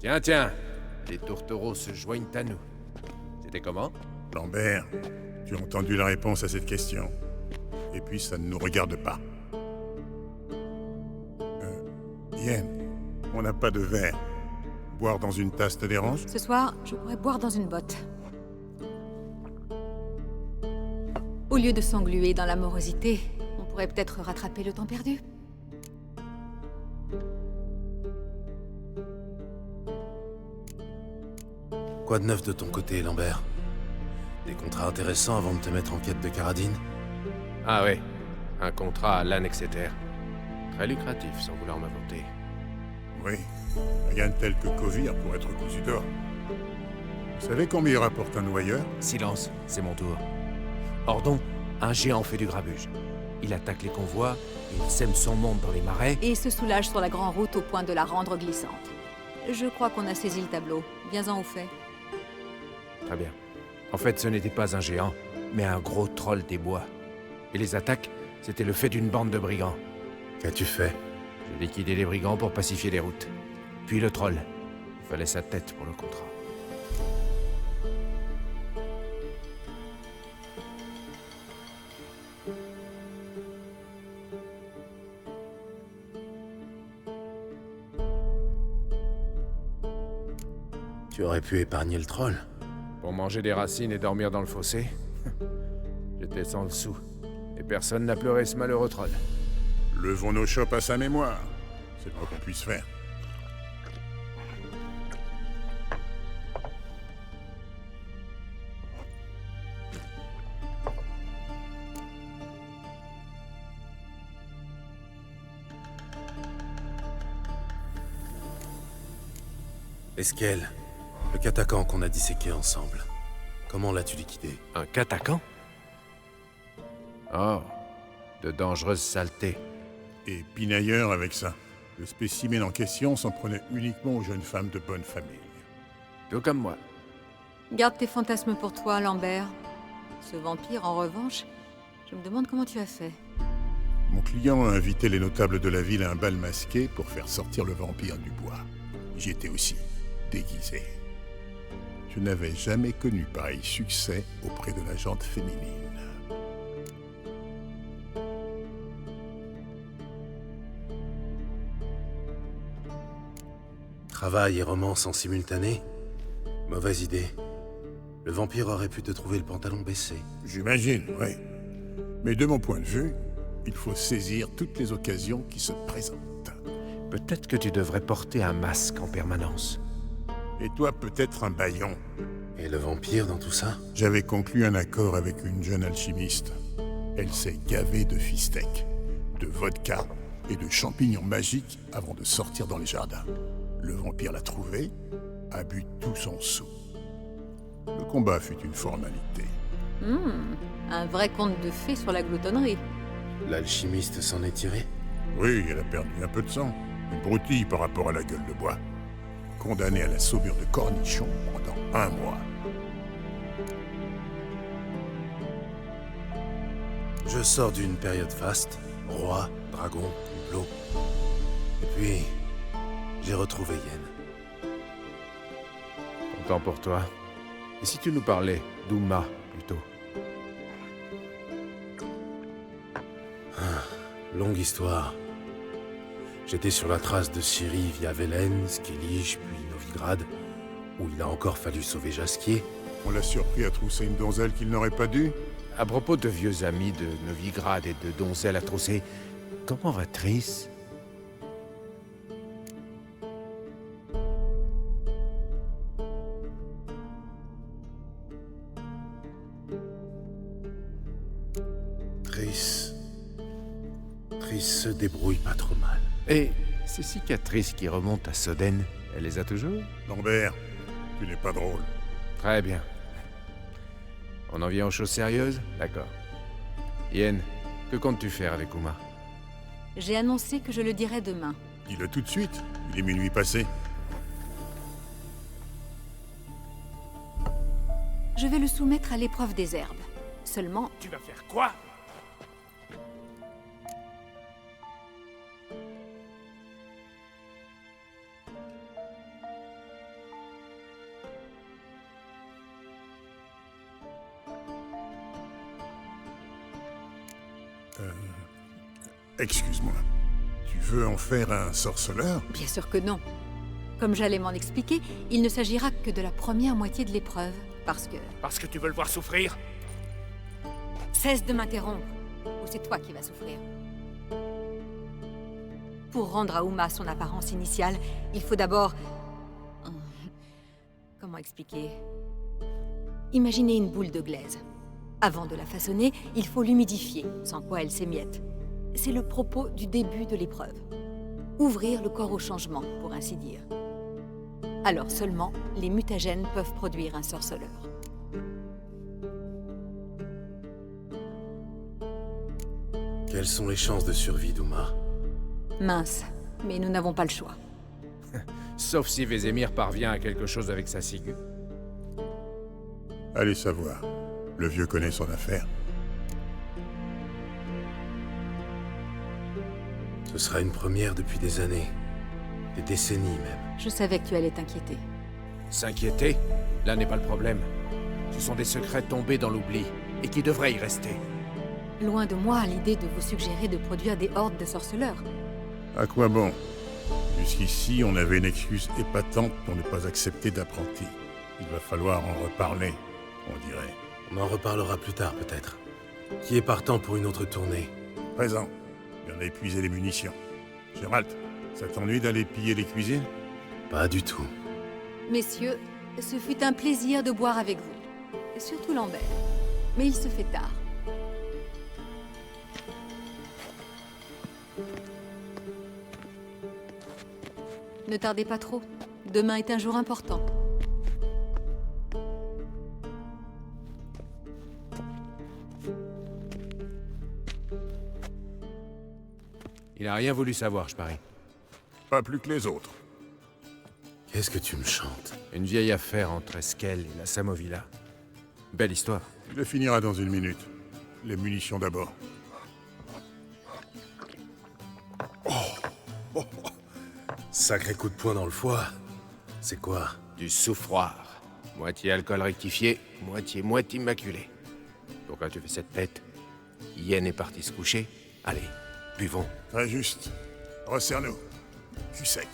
Tiens, tiens, les tourtereaux se joignent à nous. C'était comment? Lambert, tu as entendu la réponse à cette question. Et puis ça ne nous regarde pas. Yen, on n'a pas de verre. Boire dans une tasse te dérange? Ce soir, je pourrais boire dans une botte. Au lieu de s'engluer dans l'amorosité, on pourrait peut-être rattraper le temps perdu. Quoi de neuf de ton côté, Lambert? Des contrats intéressants avant de te mettre en quête de Caradine? Ah ouais, un contrat à l'âne, etc. Très lucratif, sans vouloir m'inventer. Oui, rien de tel que Kovir pour être cousu d'or. Vous savez combien il rapporte un noyeur? Silence, c'est mon tour. Ordon, un géant fait du grabuge. Il attaque les convois, il sème son monde dans les marais. Et se soulage sur la grande route au point de la rendre glissante. Je crois qu'on a saisi le tableau. Viens-en au fait. Très bien. En fait, ce n'était pas un géant, mais un gros troll des bois. Et les attaques, c'était le fait d'une bande de brigands. Qu'as-tu fait? J'ai liquidé les brigands pour pacifier les routes. Puis le troll. Il fallait sa tête pour le contrat. Tu aurais pu épargner le troll. Pour manger des racines et dormir dans le fossé, j'étais sans le sou. Et personne n'a pleuré ce malheureux troll. Levons nos chopes à sa mémoire. C'est le moins qu'on puisse faire. Esquel, le catacan qu'on a disséqué ensemble. Comment l'as-tu liquidé? Un catacan? Oh, de dangereuses saletés. Et pinailleur avec ça. Le spécimen en question s'en prenait uniquement aux jeunes femmes de bonne famille. Tout comme moi. Garde tes fantasmes pour toi, Lambert. Ce vampire, en revanche, je me demande comment tu as fait. Mon client a invité les notables de la ville à un bal masqué pour faire sortir le vampire du bois. J'y étais aussi, déguisé. Je n'avais jamais connu pareil succès auprès de la gente féminine. Travail et romance en simultané? Mauvaise idée. Le vampire aurait pu te trouver le pantalon baissé. J'imagine, oui. Mais de mon point de vue, il faut saisir toutes les occasions qui se présentent. Peut-être que tu devrais porter un masque en permanence. Et toi, peut-être un bâillon. Et le vampire dans tout ça? J'avais conclu un accord avec une jeune alchimiste. Elle s'est gavée de fistek, de vodka et de champignons magiques avant de sortir dans les jardins. Le vampire l'a trouvée, a bu tout son sou. Le combat fut une formalité. Un vrai conte de fées sur la gloutonnerie. L'alchimiste s'en est tiré? Oui, elle a perdu un peu de sang. Une broutille par rapport à la gueule de bois. Condamnée à la saumure de cornichons pendant 1 mois. Je sors d'une période faste. Roi, dragon, complot. Et puis, j'ai retrouvé Yen. Content pour toi. Et si tu nous parlais d'Uma, plutôt? Longue histoire. J'étais sur la trace de Ciri via Velen, Skellige, puis Novigrad, où il a encore fallu sauver Jasquier. On l'a surpris à trousser une donzelle qu'il n'aurait pas dû. À propos de vieux amis de Novigrad et de donzelles à trousser, comment va Triss? Triss se débrouille pas trop mal. Et ces cicatrices qui remontent à Soden, elle les a toujours? Lambert, tu n'es pas drôle. Très bien. On en vient aux choses sérieuses? D'accord. Yen, que comptes-tu faire avec Uma? J'ai annoncé que je le dirais demain. Dis-le tout de suite, il est minuit passé. Je vais le soumettre à l'épreuve des herbes. Seulement, Tu vas faire quoi? Excuse-moi. Tu veux en faire un sorceleur? Bien sûr que non. Comme j'allais m'en expliquer, il ne s'agira que de la première moitié de l'épreuve, parce que... Parce que tu veux le voir souffrir? Cesse de m'interrompre, ou c'est toi qui vas souffrir. Pour rendre à Uma son apparence initiale, il faut d'abord... Comment expliquer? Imaginez une boule de glaise. Avant de la façonner, il faut l'humidifier, sans quoi elle s'émiette. C'est le propos du début de l'épreuve. Ouvrir le corps au changement, pour ainsi dire. Alors seulement, les mutagènes peuvent produire un sorceleur. Quelles sont les chances de survie d'Uma? Mince, mais nous n'avons pas le choix. Sauf si Vézémir parvient à quelque chose avec sa ciguë. Allez savoir. Le vieux connaît son affaire. Ce sera une première depuis des années. Des décennies même. Je savais que tu allais t'inquiéter. S'inquiéter? Là n'est pas le problème. Ce sont des secrets tombés dans l'oubli, et qui devraient y rester. Loin de moi l'idée de vous suggérer de produire des hordes de sorceleurs. À quoi bon? Jusqu'ici, on avait une excuse épatante pour ne pas accepter d'apprentis. Il va falloir en reparler, on dirait. On en reparlera plus tard, peut-être. Qui est partant pour une autre tournée? Présent. Il en a épuisé les munitions. Gérald, ça t'ennuie d'aller piller les cuisines? Pas du tout. Messieurs, ce fut un plaisir de boire avec vous. Surtout Lambert. Mais il se fait tard. Ne tardez pas trop. Demain est un jour important. Il n'a rien voulu savoir, je parie. Pas plus que les autres. Qu'est-ce que tu me chantes? Une vieille affaire entre Eskel et la Samovilla. Belle histoire. Tu le finiras dans une minute. Les munitions d'abord. Sacré coup de poing dans le foie. C'est quoi? Du soufroir. Moitié alcool rectifié, moitié immaculé. Pourquoi tu fais cette tête? Yen est parti se coucher. Allez, buvons. Très juste. Resserre-nous. Cul sec.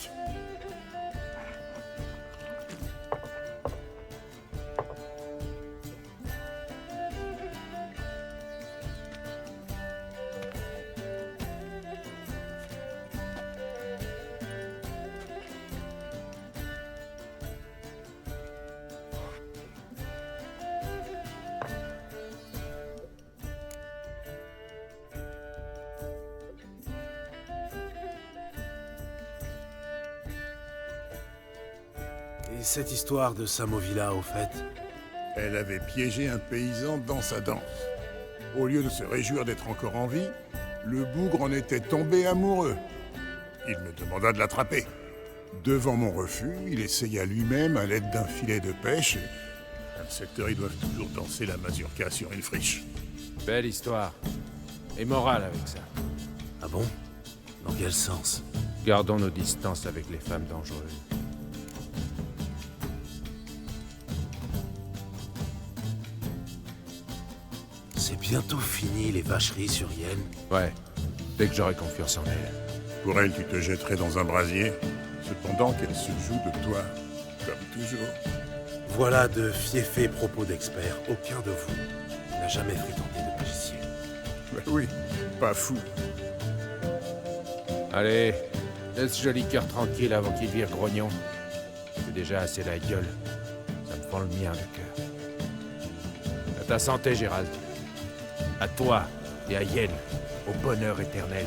Et cette histoire de Samovilla, au fait? Elle avait piégé un paysan dans sa danse. Au lieu de se réjouir d'être encore en vie, le bougre en était tombé amoureux. Il me demanda de l'attraper. Devant mon refus, il essaya lui-même à l'aide d'un filet de pêche. Insecteurs, ils doivent toujours danser la mazurka sur une friche. Belle histoire. Et morale avec ça. Ah bon? Dans quel sens? Gardons nos distances avec les femmes dangereuses. C'est bientôt fini, les vacheries sur Yen. Ouais, dès que j'aurai confiance en elle. Pour elle, tu te jetterais dans un brasier, cependant qu'elle se joue de toi, comme toujours. Voilà de fiefés propos d'experts. Aucun de vous n'a jamais fréquenté de magicien. Ben oui, pas fou. Allez, laisse ce joli cœur tranquille avant qu'il vire grognon. J'ai déjà assez la gueule. Ça me fend le mien, le cœur. À ta santé, Gérald. À toi et à Yen, au bonheur éternel.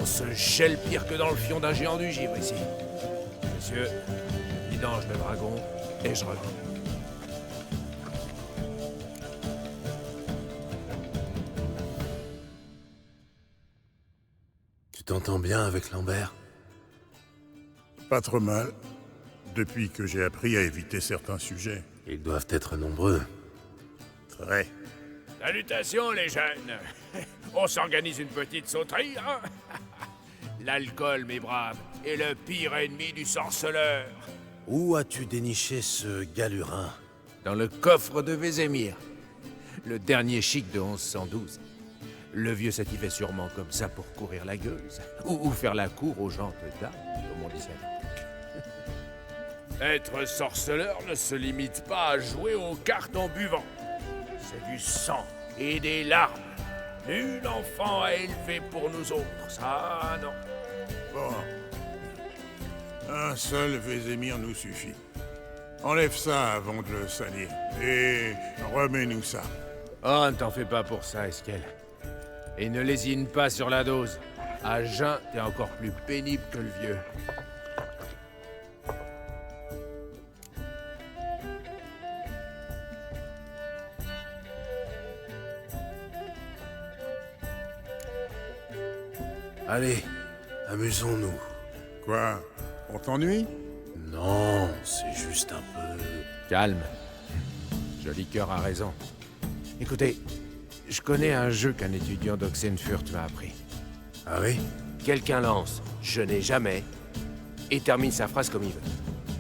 On se gèle pire que dans le fion d'un géant du givre ici. Monsieur, vidange le dragon et je reviens. Tu t'entends bien avec Lambert? Pas trop mal, depuis que j'ai appris à éviter certains sujets. Ils doivent être nombreux. Très. Salutations les jeunes. On s'organise une petite sauterie, hein? L'alcool, mes braves, est le pire ennemi du sorceleur. Où as-tu déniché ce galurin? Dans le coffre de Vézémir. Le dernier chic de 1112. Le vieux s'y fait sûrement comme ça pour courir la gueuse. Ou faire la cour aux jantes d'âme, comme on disait. Être sorceleur ne se limite pas à jouer aux cartes en buvant. C'est du sang et des larmes. Nul enfant à élever pour nous autres, ça non. Bon. Un seul Vézémir nous suffit. Enlève ça avant de le salir. Et remets-nous ça. Oh, ne t'en fais pas pour ça, Eskel. Et ne lésine pas sur la dose. À jeun, t'es encore plus pénible que le vieux. Allez, amusons-nous. Quoi? On t'ennuie? Non, c'est juste un peu... Calme. Joli cœur a raison. Écoutez, je connais un jeu qu'un étudiant d'Oxenfurt m'a appris. Ah oui? Quelqu'un lance « Je n'ai jamais » et termine sa phrase comme il veut.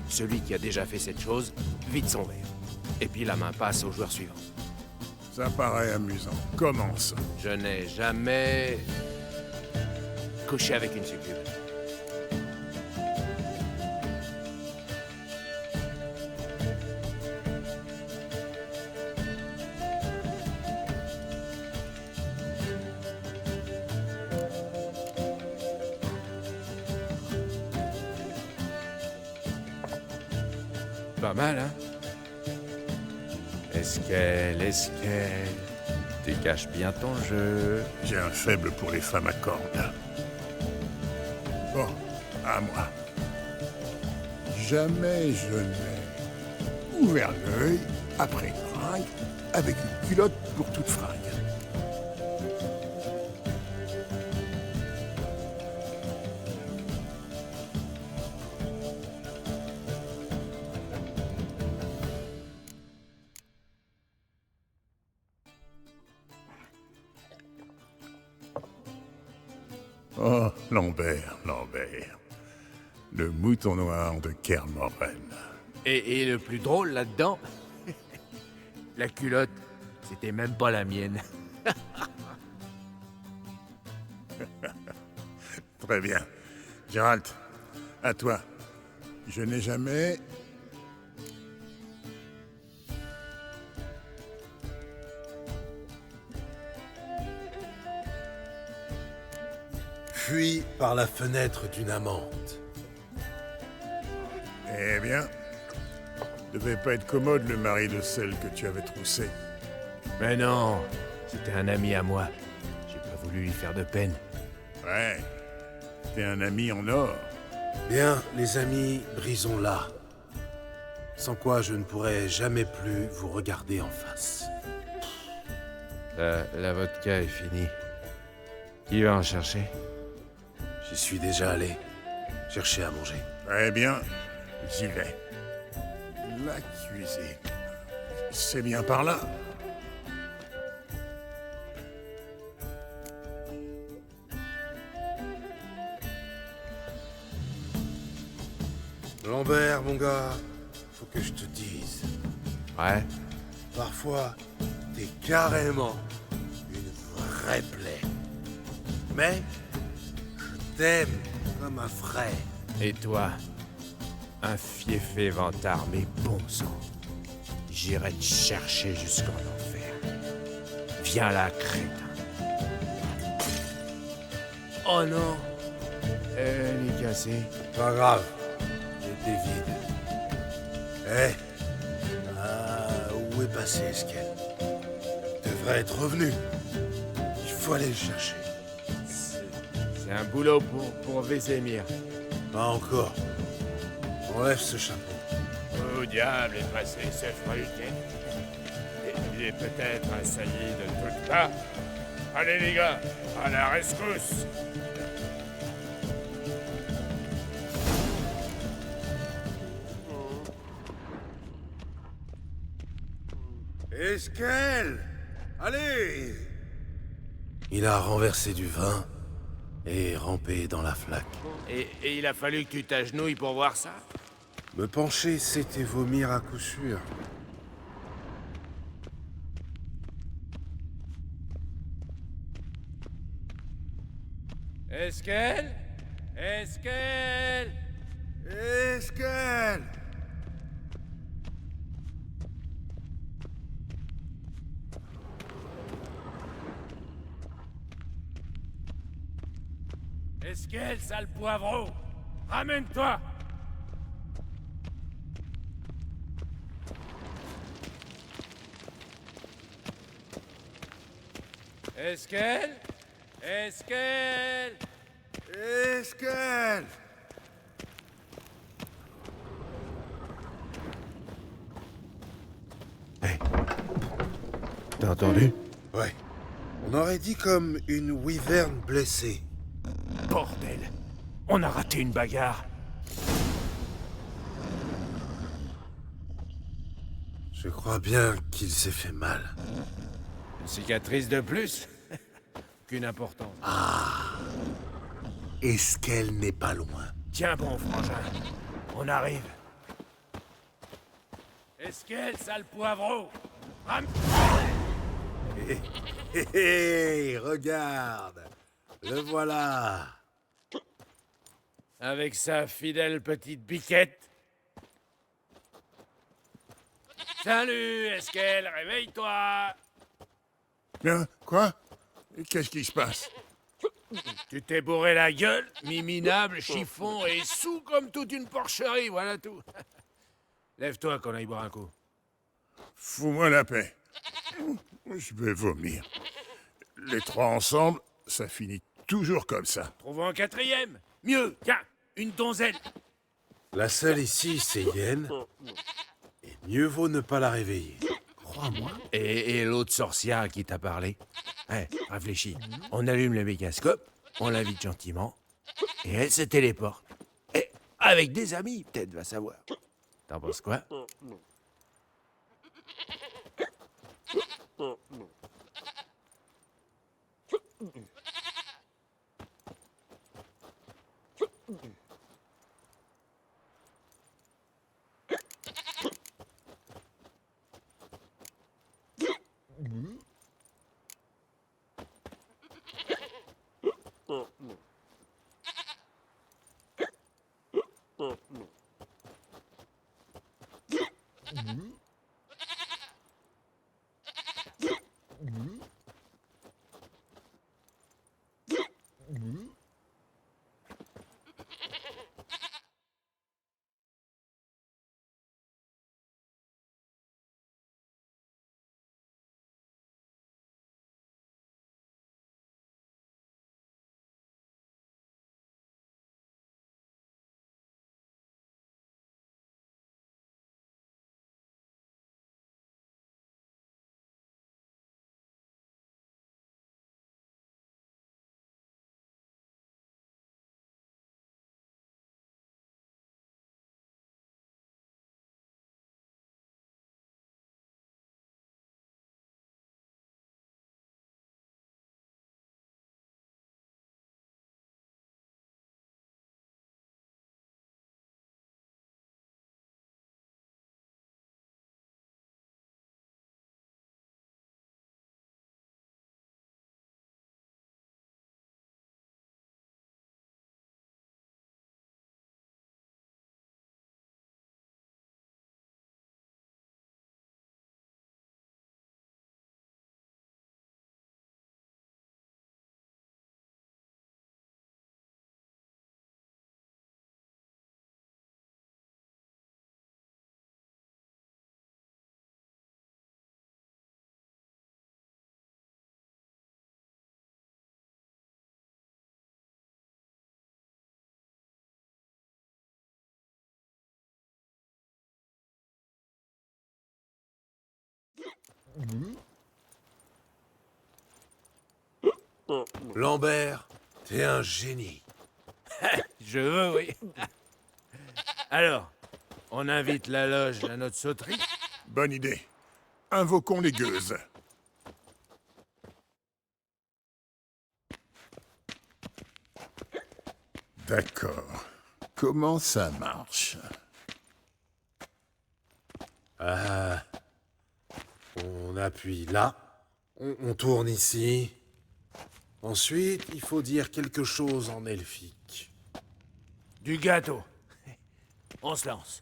Celui qui a déjà fait cette chose vide son verre. Et puis la main passe au joueur suivant. Ça paraît amusant. Commence. Je n'ai jamais... couché avec une succube. Pas mal, hein? Eskel, tu caches bien ton jeu. J'ai un faible pour les femmes à cornes. Bon, à moi. Jamais je n'ai ouvert l'œil après une fringue avec une culotte pour toute fringue. Oh, Lambert. Le mouton noir de Kermoren. Et le plus drôle là-dedans, la culotte, c'était même pas la mienne. Très bien. Gérald, à toi. Je n'ai jamais... Fui par la fenêtre d'une amante. Eh bien, devait pas être commode le mari de celle que tu avais troussée. Mais non, c'était un ami à moi. J'ai pas voulu lui faire de peine. Ouais, t'es un ami en or. Bien, les amis, brisons-la. Sans quoi je ne pourrai jamais plus vous regarder en face. La vodka est finie. Qui va en chercher? J'y suis déjà allé. Chercher à manger. Très bien, j'y vais. La cuisine. C'est bien par là. Lambert, mon gars, faut que je te dise. Ouais. Parfois, t'es carrément une vraie plaie. Mais, je t'aime comme un frère. Et toi? Un fiefé vantard, mais bon sang. J'irai te chercher jusqu'en enfer. Viens là, crétin. Oh non! Elle est cassée. Pas grave, j'étais vide. Eh, où est passé Eskel? Devrait être revenu. Il faut aller le chercher. C'est un boulot pour Vézémir. Pas encore. Enlève ce chapeau. Au diable est passé ce fruité. Il est peut-être assailli de toutes parts. Allez les gars, à la rescousse! Eskel! Allez! Il a renversé du vin et ramper dans la flaque. Et il a fallu que tu t'agenouilles pour voir ça? Me pencher, c'était vomir à coup sûr. Esquel? Esquel? Esquel! Esquel, sale poivreau! Ramène-toi! Esquel? Esquel? Esquel! Hey. T'as entendu? Ouais. On aurait dit comme une wyvern blessée. Bordel! On a raté une bagarre! Je crois bien qu'il s'est fait mal. Une cicatrice de plus? Qu'une importante. Esquel n'est pas loin. Tiens bon, frangin. On arrive. Esquel, sale poivreau! Hé, hé, hé, regarde! Le voilà! Avec sa fidèle petite biquette. Salut, Esquel, réveille-toi! Bien, quoi? Qu'est-ce qui se passe? Tu t'es bourré la gueule, mi-minable, chiffon et sous comme toute une porcherie, voilà tout. Lève-toi qu'on aille boire un coup. Fous-moi la paix. Je vais vomir. Les trois ensemble, ça finit toujours comme ça. Trouvons un quatrième. Mieux, tiens, une donzelle. La seule ici, c'est Yen. Et mieux vaut ne pas la réveiller. Crois-moi. Et l'autre sorcière à qui t'a parlé? Réfléchis. On allume le mégascope, on l'invite gentiment, et elle se téléporte. Et avec des amis, peut-être, va savoir. T'en penses quoi? Lambert, t'es un génie. Je veux, oui. Alors, on invite la loge à notre sauterie? Bonne idée. Invoquons les gueuses. D'accord. Comment ça marche? On appuie là, on tourne ici. Ensuite, il faut dire quelque chose en elfique. Du gâteau. On se lance.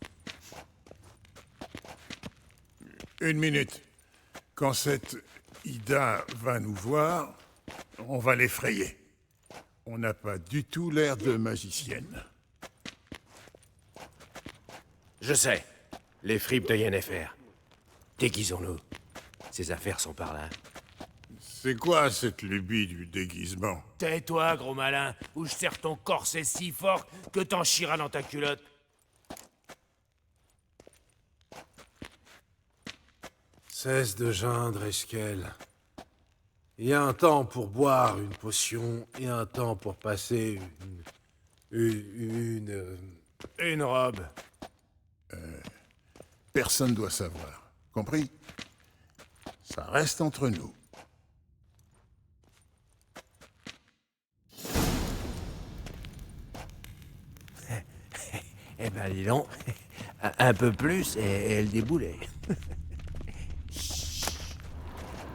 Une minute. Quand cette Ida va nous voir, on va l'effrayer. On n'a pas du tout l'air de magicienne. Je sais. Les fripes de Yennefer. Déguisons-nous. Ces affaires sont par là. C'est quoi cette lubie du déguisement? Tais-toi, gros malin, ou je serre ton corset si fort que t'en chieras dans ta culotte. Cesse de geindre, Eskel. Il y a un temps pour boire une potion et un temps pour passer Une robe. Personne doit savoir. Compris? Ça reste entre nous. Eh ben, dis donc. Un peu plus et elle déboulait.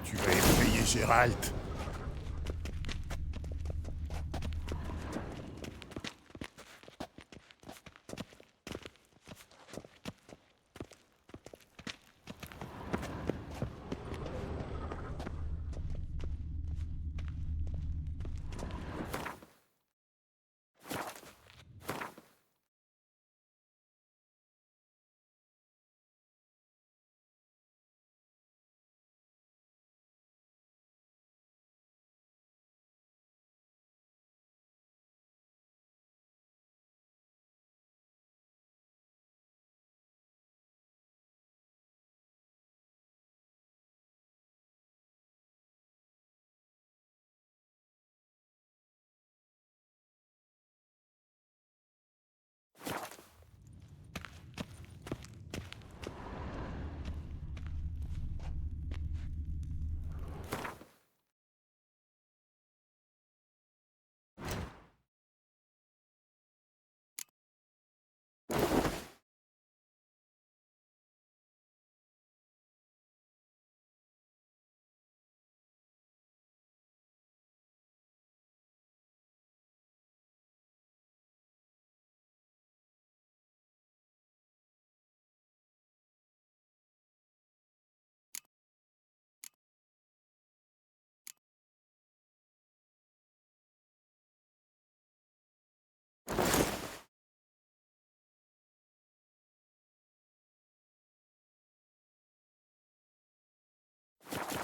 Tu vas effrayer Gérald.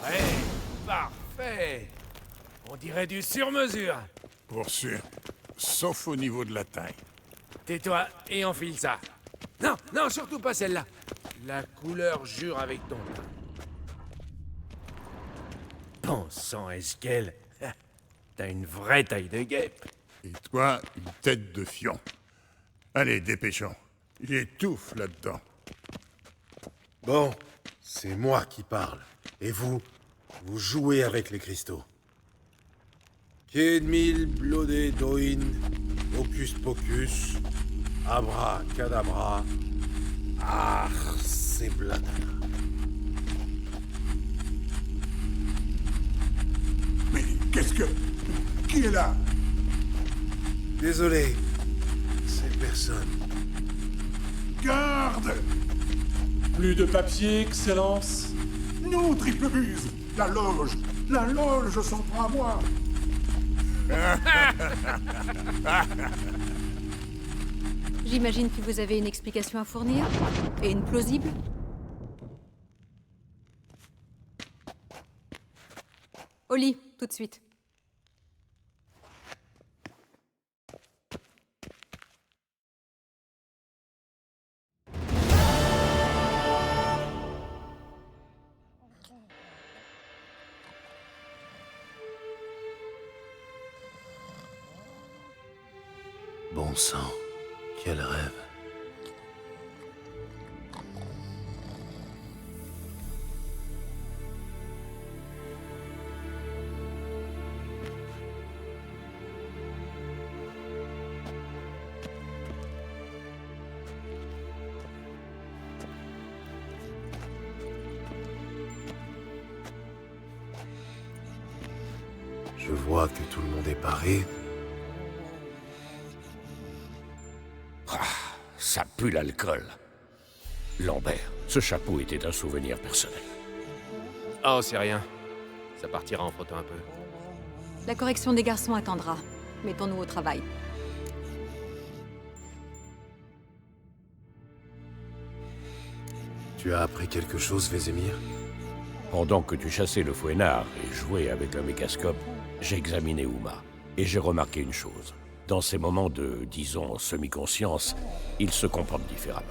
Ouais, parfait. On dirait du sur-mesure. Pour sûr. Sauf au niveau de la taille. Tais-toi et enfile ça. Non, non, surtout pas celle-là. La couleur jure avec ton teint. Bon sang, Eskel. T'as une vraie taille de guêpe. Et toi, une tête de fion. Allez, dépêchons. Il étouffe là-dedans. Bon, c'est moi qui parle. Et vous jouez avec les cristaux. Kedmil, Blodé, Doin, Hocus Pocus, Abra, Cadabra, c'est Blatana. Mais qu'est-ce que... Qui est là? Désolé, c'est personne. Garde! Plus de papier, Excellence. Non, triple buse! La loge! La loge s'en prend à moi! J'imagine que vous avez une explication à fournir? Et une plausible? Au lit, tout de suite. Bon sang, quel rêve. Je vois que tout le monde est paré. Ça pue l'alcool. Lambert, ce chapeau était un souvenir personnel. Oh, c'est rien. Ça partira en frottant un peu. La correction des garçons attendra. Mettons-nous au travail. Tu as appris quelque chose, Vézémir? Pendant que tu chassais le fouettard et jouais avec le mégascope, j'ai examiné Uma. Et j'ai remarqué une chose. Dans ces moments de, disons, semi-conscience, il se comporte différemment.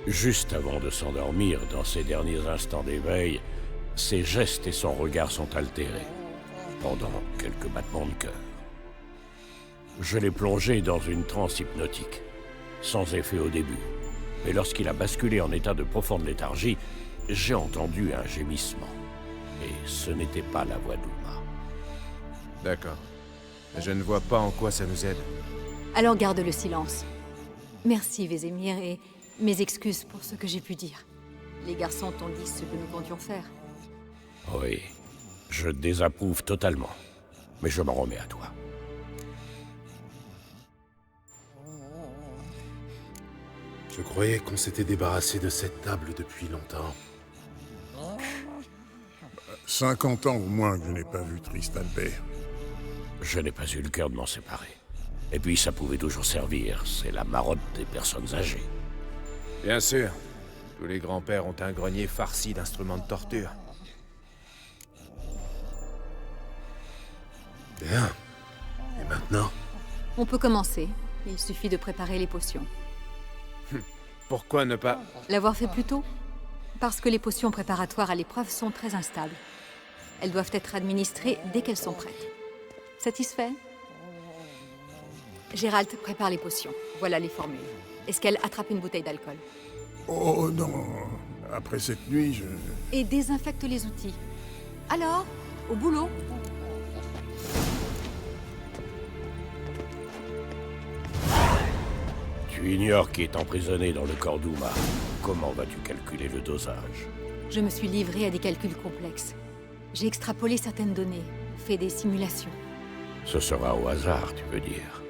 Juste avant de s'endormir, dans ses derniers instants d'éveil, ses gestes et son regard sont altérés, pendant quelques battements de cœur. Je l'ai plongé dans une transe hypnotique, sans effet au début. Mais lorsqu'il a basculé en état de profonde léthargie, j'ai entendu un gémissement. Et ce n'était pas la voix d'Uma. D'accord. Mais je ne vois pas en quoi ça nous aide. Alors garde le silence. Merci, Vézémir, et mes excuses pour ce que j'ai pu dire. Les garçons t'ont dit ce que nous comptions faire. Oui, je désapprouve totalement. Mais je m'en remets à toi. Je croyais qu'on s'était débarrassé de cette table depuis longtemps. 50 ans au moins que je n'ai pas vu Tristan Albert. Je n'ai pas eu le cœur de m'en séparer. Et puis ça pouvait toujours servir, c'est la marotte des personnes âgées. Bien sûr. Tous les grands-pères ont un grenier farci d'instruments de torture. Bien. Et maintenant? On peut commencer. Il suffit de préparer les potions. Pourquoi ne pas... L'avoir fait plus tôt? Parce que les potions préparatoires à l'épreuve sont très instables. Elles doivent être administrées dès qu'elles sont prêtes. Satisfait? Gérald prépare les potions. Voilà les formules. Est-ce qu'elle attrape une bouteille d'alcool? Oh non, après cette nuit, je... Et désinfecte les outils. Alors, au boulot. Tu ignores qui est emprisonné dans le corps d'Uma. Comment vas-tu calculer le dosage? Je me suis livrée à des calculs complexes. J'ai extrapolé certaines données, fait des simulations. Ce sera au hasard, tu veux dire?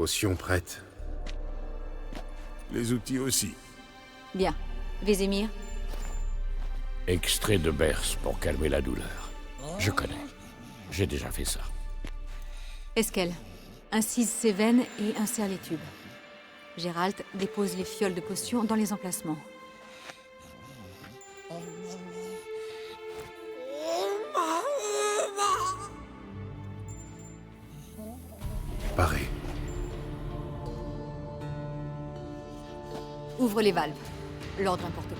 Potion prête. Les outils aussi. Bien. Vézémir? Extrait de berce pour calmer la douleur. Je connais. J'ai déjà fait ça. Esquelle. Incise ses veines et insère les tubes. Gérald dépose les fioles de potions dans les emplacements. Paré. Ouvre les valves. L'ordre importe peu.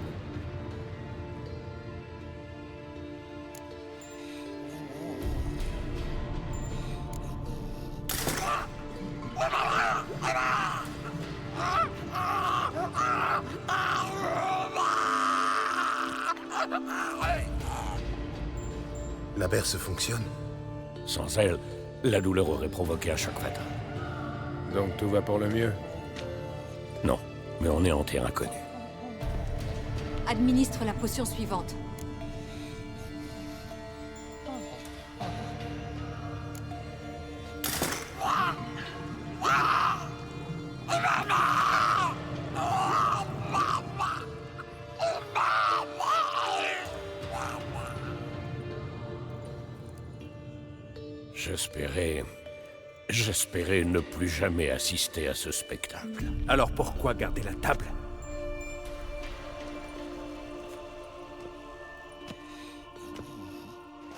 La berce fonctionne? Sans elle, la douleur aurait provoqué un choc fatal. Donc tout va pour le mieux. Non, mais on est en terrain connu. Administre la potion suivante. J'espérais ne plus jamais assister à ce spectacle. Alors pourquoi garder la table?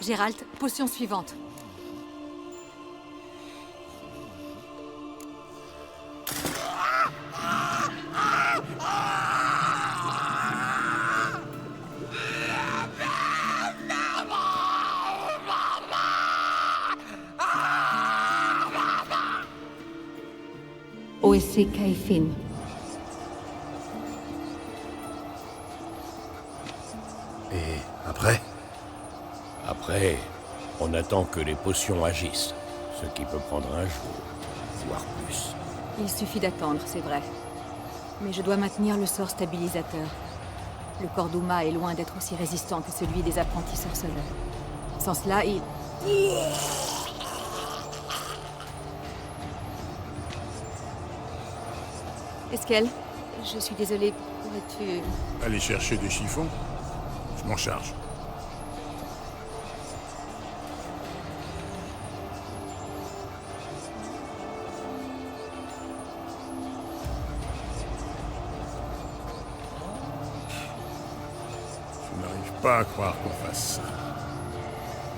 Gérald, potion suivante. OSC Kaifin. Et après? Après, on attend que les potions agissent, ce qui peut prendre un jour, voire plus. Il suffit d'attendre, c'est vrai. Mais je dois maintenir le sort stabilisateur. Le corps d'Uma est loin d'être aussi résistant que celui des apprentis sorceleurs. Sans cela, il... Esquel, je suis désolée, pourrais-tu... Aller chercher des chiffons? Je m'en charge. Je n'arrive pas à croire qu'on fasse ça.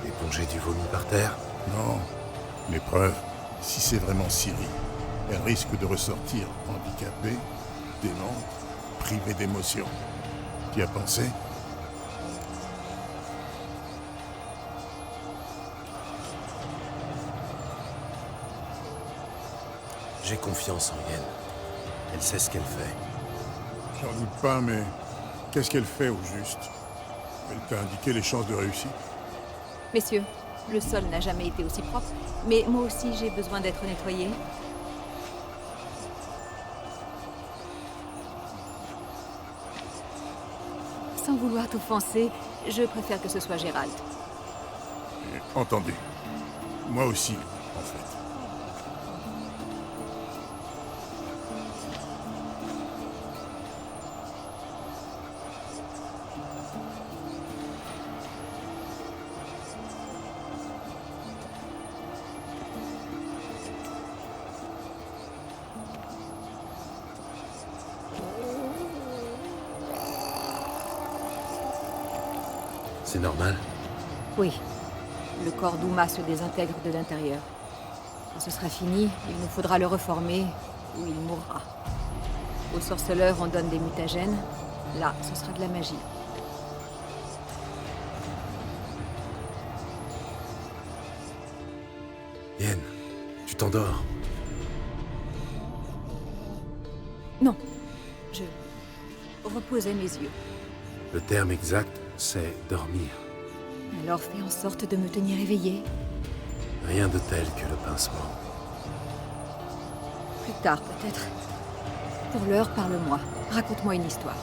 Éponger du vomi par terre? Non. L'épreuve, si c'est vraiment Ciri, elle risque de ressortir handicapée, démente, privée d'émotion. Tu y as pensé? J'ai confiance en Yen. Elle sait ce qu'elle fait. J'en doute pas, mais qu'est-ce qu'elle fait au juste? Elle t'a indiqué les chances de réussite? Messieurs, le sol n'a jamais été aussi propre, mais moi aussi j'ai besoin d'être nettoyé. Sans vouloir t'offenser, je préfère que ce soit Gérald. Entendu. Moi aussi, en fait. C'est normal? Oui. Le corps d'Uma se désintègre de l'intérieur. Quand ce sera fini, il nous faudra le reformer, ou il mourra. Aux sorceleurs, on donne des mutagènes. Là, ce sera de la magie. Yen, tu t'endors? Non. Je reposais mes yeux. Le terme exact, c'est dormir. Alors fais en sorte de me tenir éveillée. Rien de tel que le pincement. Plus tard, peut-être. Pour l'heure, parle-moi. Raconte-moi une histoire.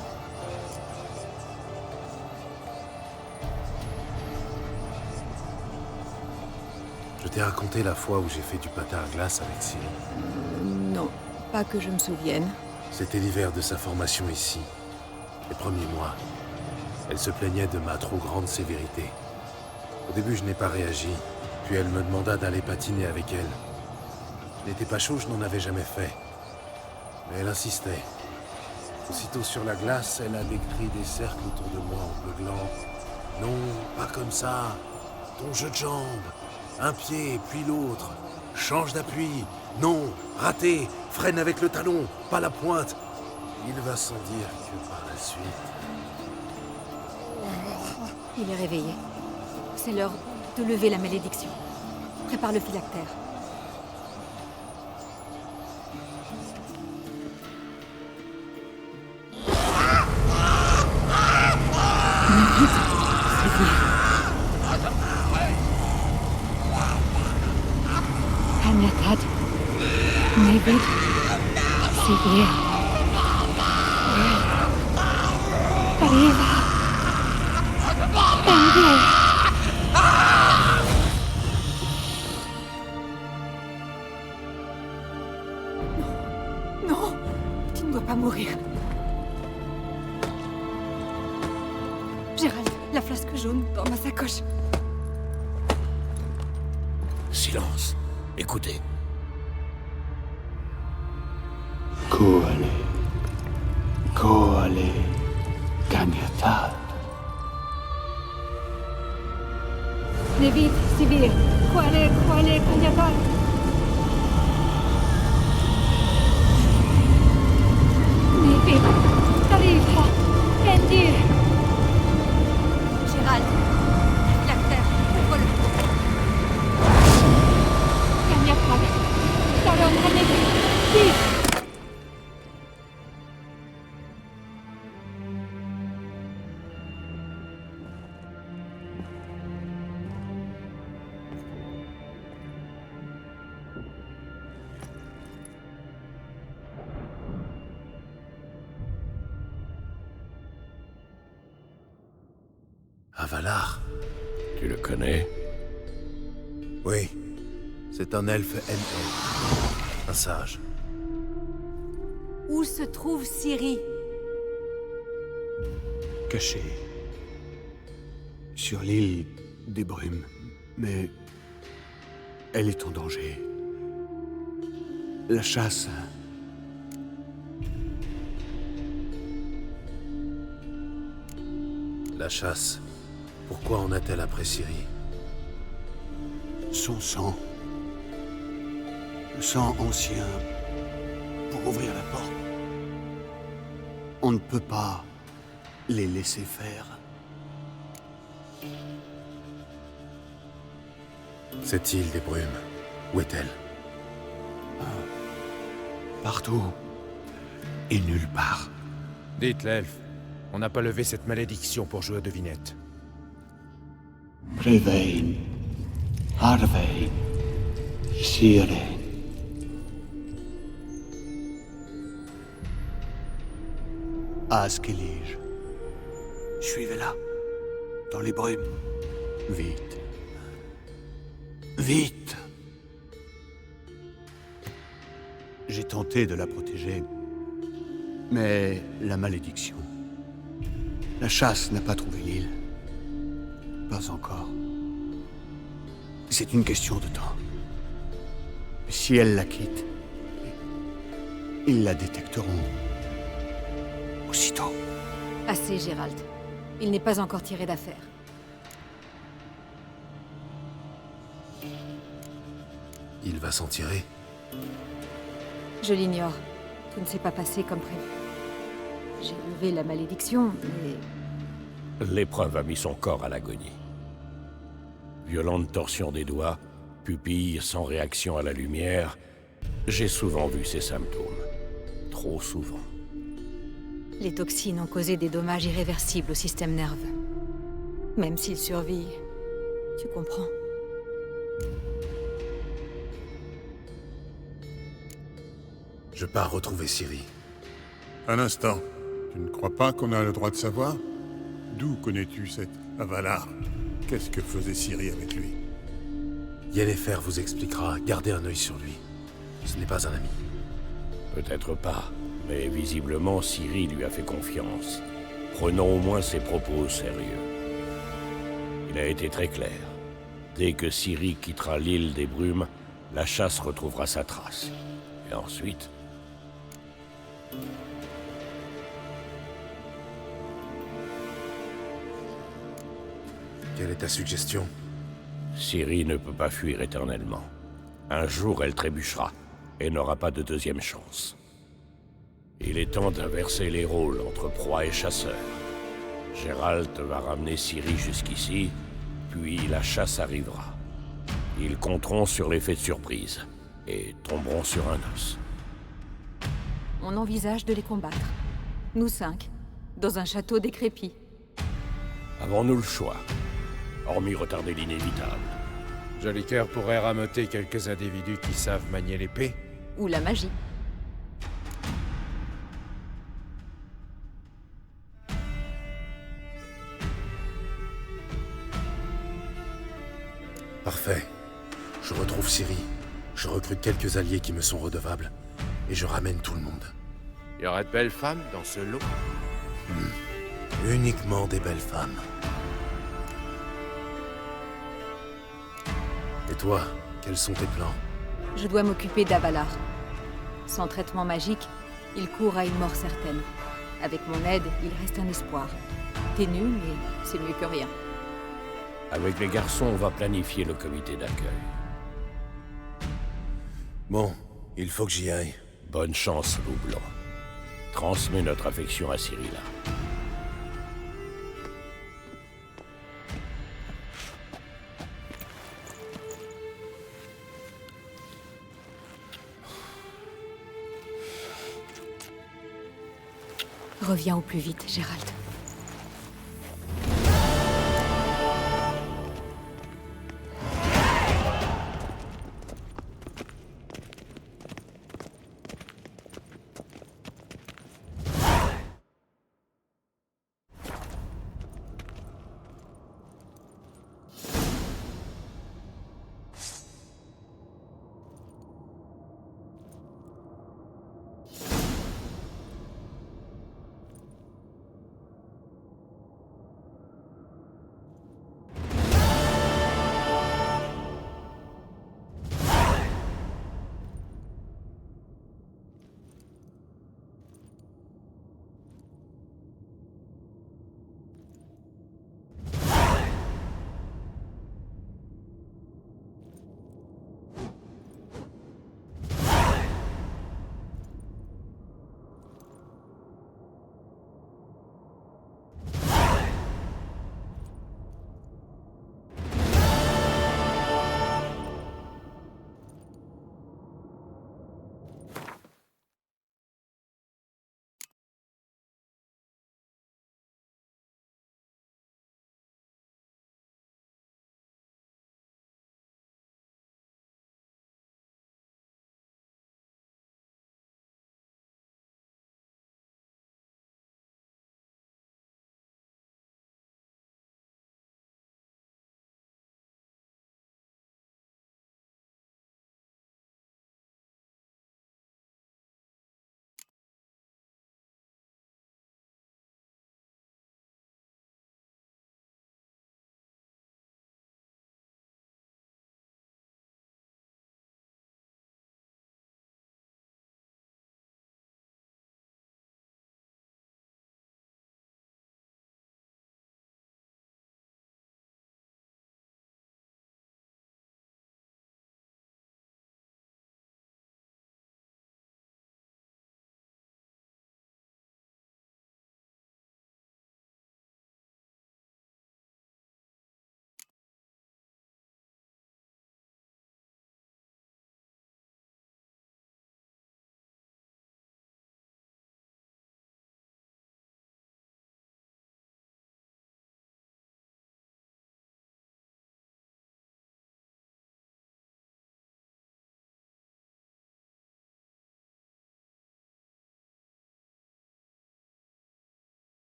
Je t'ai raconté la fois où j'ai fait du patin à glace avec Ciri. Non, pas que je me souvienne. C'était l'hiver de sa formation ici. Les premiers mois. Elle se plaignait de ma trop grande sévérité. Au début, je n'ai pas réagi. Puis elle me demanda d'aller patiner avec elle. Je n'étais pas chaud, je n'en avais jamais fait. Mais elle insistait. Aussitôt sur la glace, elle a décrit des cercles autour de moi en beuglant. « Non, pas comme ça. Ton jeu de jambes. Un pied, puis l'autre. Change d'appui. Non, raté. Freine avec le talon, pas la pointe. » Il va sans dire que par la suite... Il est réveillé. C'est l'heure de lever la malédiction. Prépare le phylactère. Kanyatad. Nevid. Sivir. Arriva. Envie. Non, tu ne dois pas mourir. Gérald, la flasque jaune dans ma sacoche. Silence. Écoutez. Koale, Kanyatad. Nevid, Sivir. Koale, Kanyatad. Nevid, arriva. Endir. Gérald, la terre, ouvre-le. Kanyatad. Talon Nevid. Vite. Avalar? Tu le connais? Oui. C'est un elfe NL. Un sage. Où se trouve Ciri? Caché. Sur l'île des Brumes. Mais... elle est en danger. La chasse... La chasse. Pourquoi en a-t-elle après Ciri? Son sang. Le sang ancien. Pour ouvrir la porte. On ne peut pas les laisser faire. Cette île des brumes, où est-elle? Partout. Et nulle part. Dites l'elfe, on n'a pas levé cette malédiction pour jouer à devinette. Prevein. Harvein. Siren. Askelige. Suivez-la. Dans les brumes. Vite. Vite. J'ai tenté de la protéger. Mais la malédiction... La chasse n'a pas trouvé l'île. Pas encore. C'est une question de temps. Mais si elle la quitte, ils la détecteront. Aussitôt. Assez, Gérald. Il n'est pas encore tiré d'affaire. Il va s'en tirer. Je l'ignore. Tout ne s'est pas passé comme prévu. J'ai levé la malédiction, mais... L'épreuve a mis son corps à l'agonie. Violente torsion des doigts, pupilles sans réaction à la lumière, j'ai souvent vu ces symptômes. Trop souvent. Les toxines ont causé des dommages irréversibles au système nerveux. Même s'il survit, tu comprends. Je pars retrouver Ciri. Un instant. Tu ne crois pas qu'on a le droit de savoir? D'où connais-tu cet Avalar? Qu'est-ce que faisait Ciri avec lui? Yennefer vous expliquera. Gardez un œil sur lui. Ce n'est pas un ami. Peut-être pas, mais visiblement Ciri lui a fait confiance. Prenons au moins ses propos au sérieux. Il a été très clair. Dès que Ciri quittera l'île des brumes, la chasse retrouvera sa trace. Et ensuite... Quelle est ta suggestion? Ciri ne peut pas fuir éternellement. Un jour, elle trébuchera, et n'aura pas de deuxième chance. Il est temps d'inverser les rôles entre proie et chasseur. Gérald va ramener Ciri jusqu'ici, puis la chasse arrivera. Ils compteront sur l'effet de surprise, et tomberont sur un os. On envisage de les combattre. Nous 5, dans un château décrépit. Avons-nous le choix? Hormis retarder l'inévitable. Joli cœur pourrait rameuter quelques individus qui savent manier l'épée. Ou la magie. Parfait. Je retrouve Ciri. Je recrute quelques alliés qui me sont redevables. Et je ramène tout le monde. Y aurait de belles femmes dans ce lot? Uniquement des belles femmes. Et toi, quels sont tes plans? Je dois m'occuper d'Avalar. Sans traitement magique, il court à une mort certaine. Avec mon aide, il reste un espoir. Ténu, mais c'est mieux que rien. Avec les garçons, on va planifier le comité d'accueil. Bon, il faut que j'y aille. Bonne chance, Loup Blanc. Transmets notre affection à Cyrilla. Reviens au plus vite, Gérald.